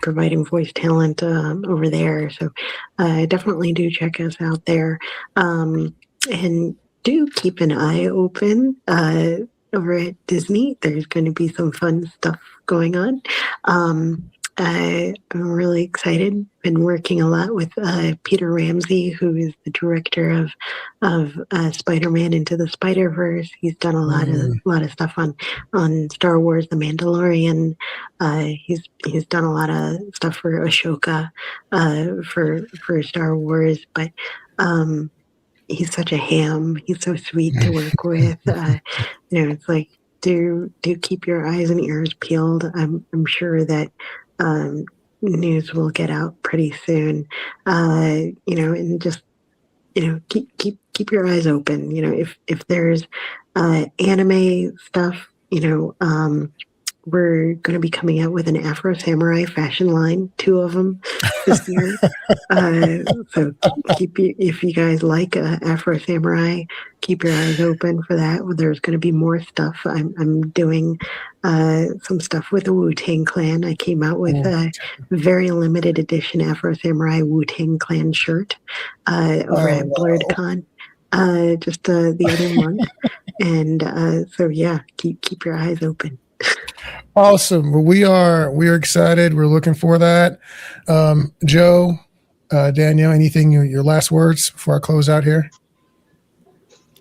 providing voice talent over there. So definitely do check us out there. And do keep an eye open over at Disney. There's going to be some fun stuff going on. I'm really excited. Been working a lot with Peter Ramsey, who is the director of Spider-Man Into the Spider-Verse. He's done a lot of stuff on Star Wars: The Mandalorian. He's done a lot of stuff for Ashoka, for Star Wars. But he's such a ham. He's so sweet to work with. It's like do keep your eyes and ears peeled. I'm sure that news will get out pretty soon. And just keep your eyes open. If there's anime stuff, we're going to be coming out with an Afro Samurai fashion line, 2 of them this year. So if you guys like Afro Samurai, keep your eyes open for that. There's going to be more stuff. I'm doing some stuff with the Wu-Tang Clan. I came out with a very limited edition Afro Samurai Wu-Tang Clan shirt over at BlurredCon just the other month. And so yeah, keep your eyes open. Awesome. Well, we are excited. We're looking for that. Joe, Danielle, anything, your last words before I close out here?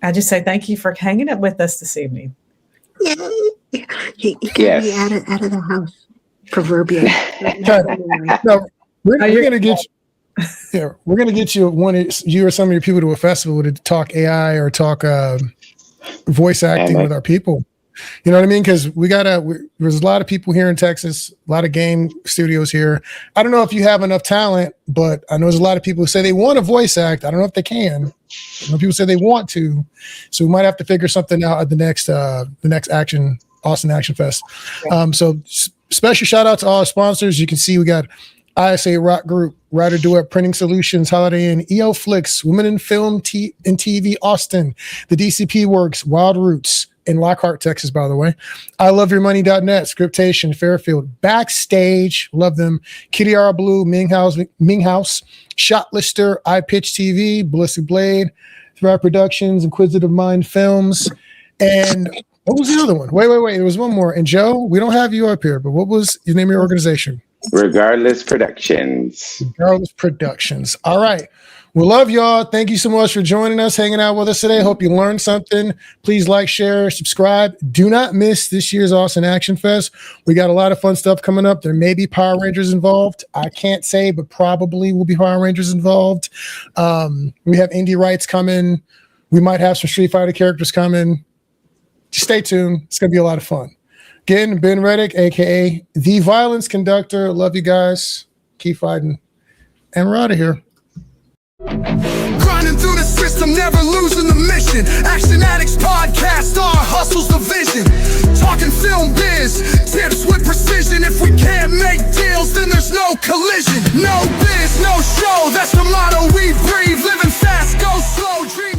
I just say thank you for hanging up with us this evening. Yeah, you can't be out of the house, proverbially. No, we're gonna get you. Yeah, we're gonna get you you or some of your people to a festival to talk AI or talk voice acting with our people. You know what I mean? Because there's a lot of people here in Texas, a lot of game studios here. I don't know if you have enough talent, but I know there's a lot of people who say they want to voice act. I don't know if they can. I know people say they want to, so we might have to figure something out at the next Austin Action Fest. So special shout out to all our sponsors. You can see we got ISA Rock Group, Writer Duet Printing Solutions, Holiday Inn, EO Flicks, Women in Film and TV Austin, the DCP Works, Wild Roots, in Lockhart, Texas, by the way. ILoveYourMoney.net, Scriptation, Fairfield, Backstage, love them. Kitty R Blue, Ming House, Shot Lister, iPitch TV, Ballistic Blade, Thrive Productions, Inquisitive Mind Films, and what was the other one? Wait. There was one more. And Joe, we don't have you up here, but what was your name of your organization? Regardless Productions. Regardless Productions. All right. We love y'all. Thank you so much for joining us, hanging out with us today. Hope you learned something. Please like, share, subscribe. Do not miss this year's Austin Action Fest. We got a lot of fun stuff coming up. There may be Power Rangers involved. I can't say, but probably will be Power Rangers involved. We have indie rights coming. We might have some Street Fighter characters coming. Just stay tuned. It's going to be a lot of fun. Again, Ben-Redic, a.k.a. The Violence Conductor. Love you guys. Keep fighting. And we're out of here. Grinding through the system, never losing the mission. Action Addicts podcast, our hustle's the vision. Talking film biz, tips with precision. If we can't make deals, then there's no collision. No biz, no show, that's the motto we breathe. Living fast, go slow, dream.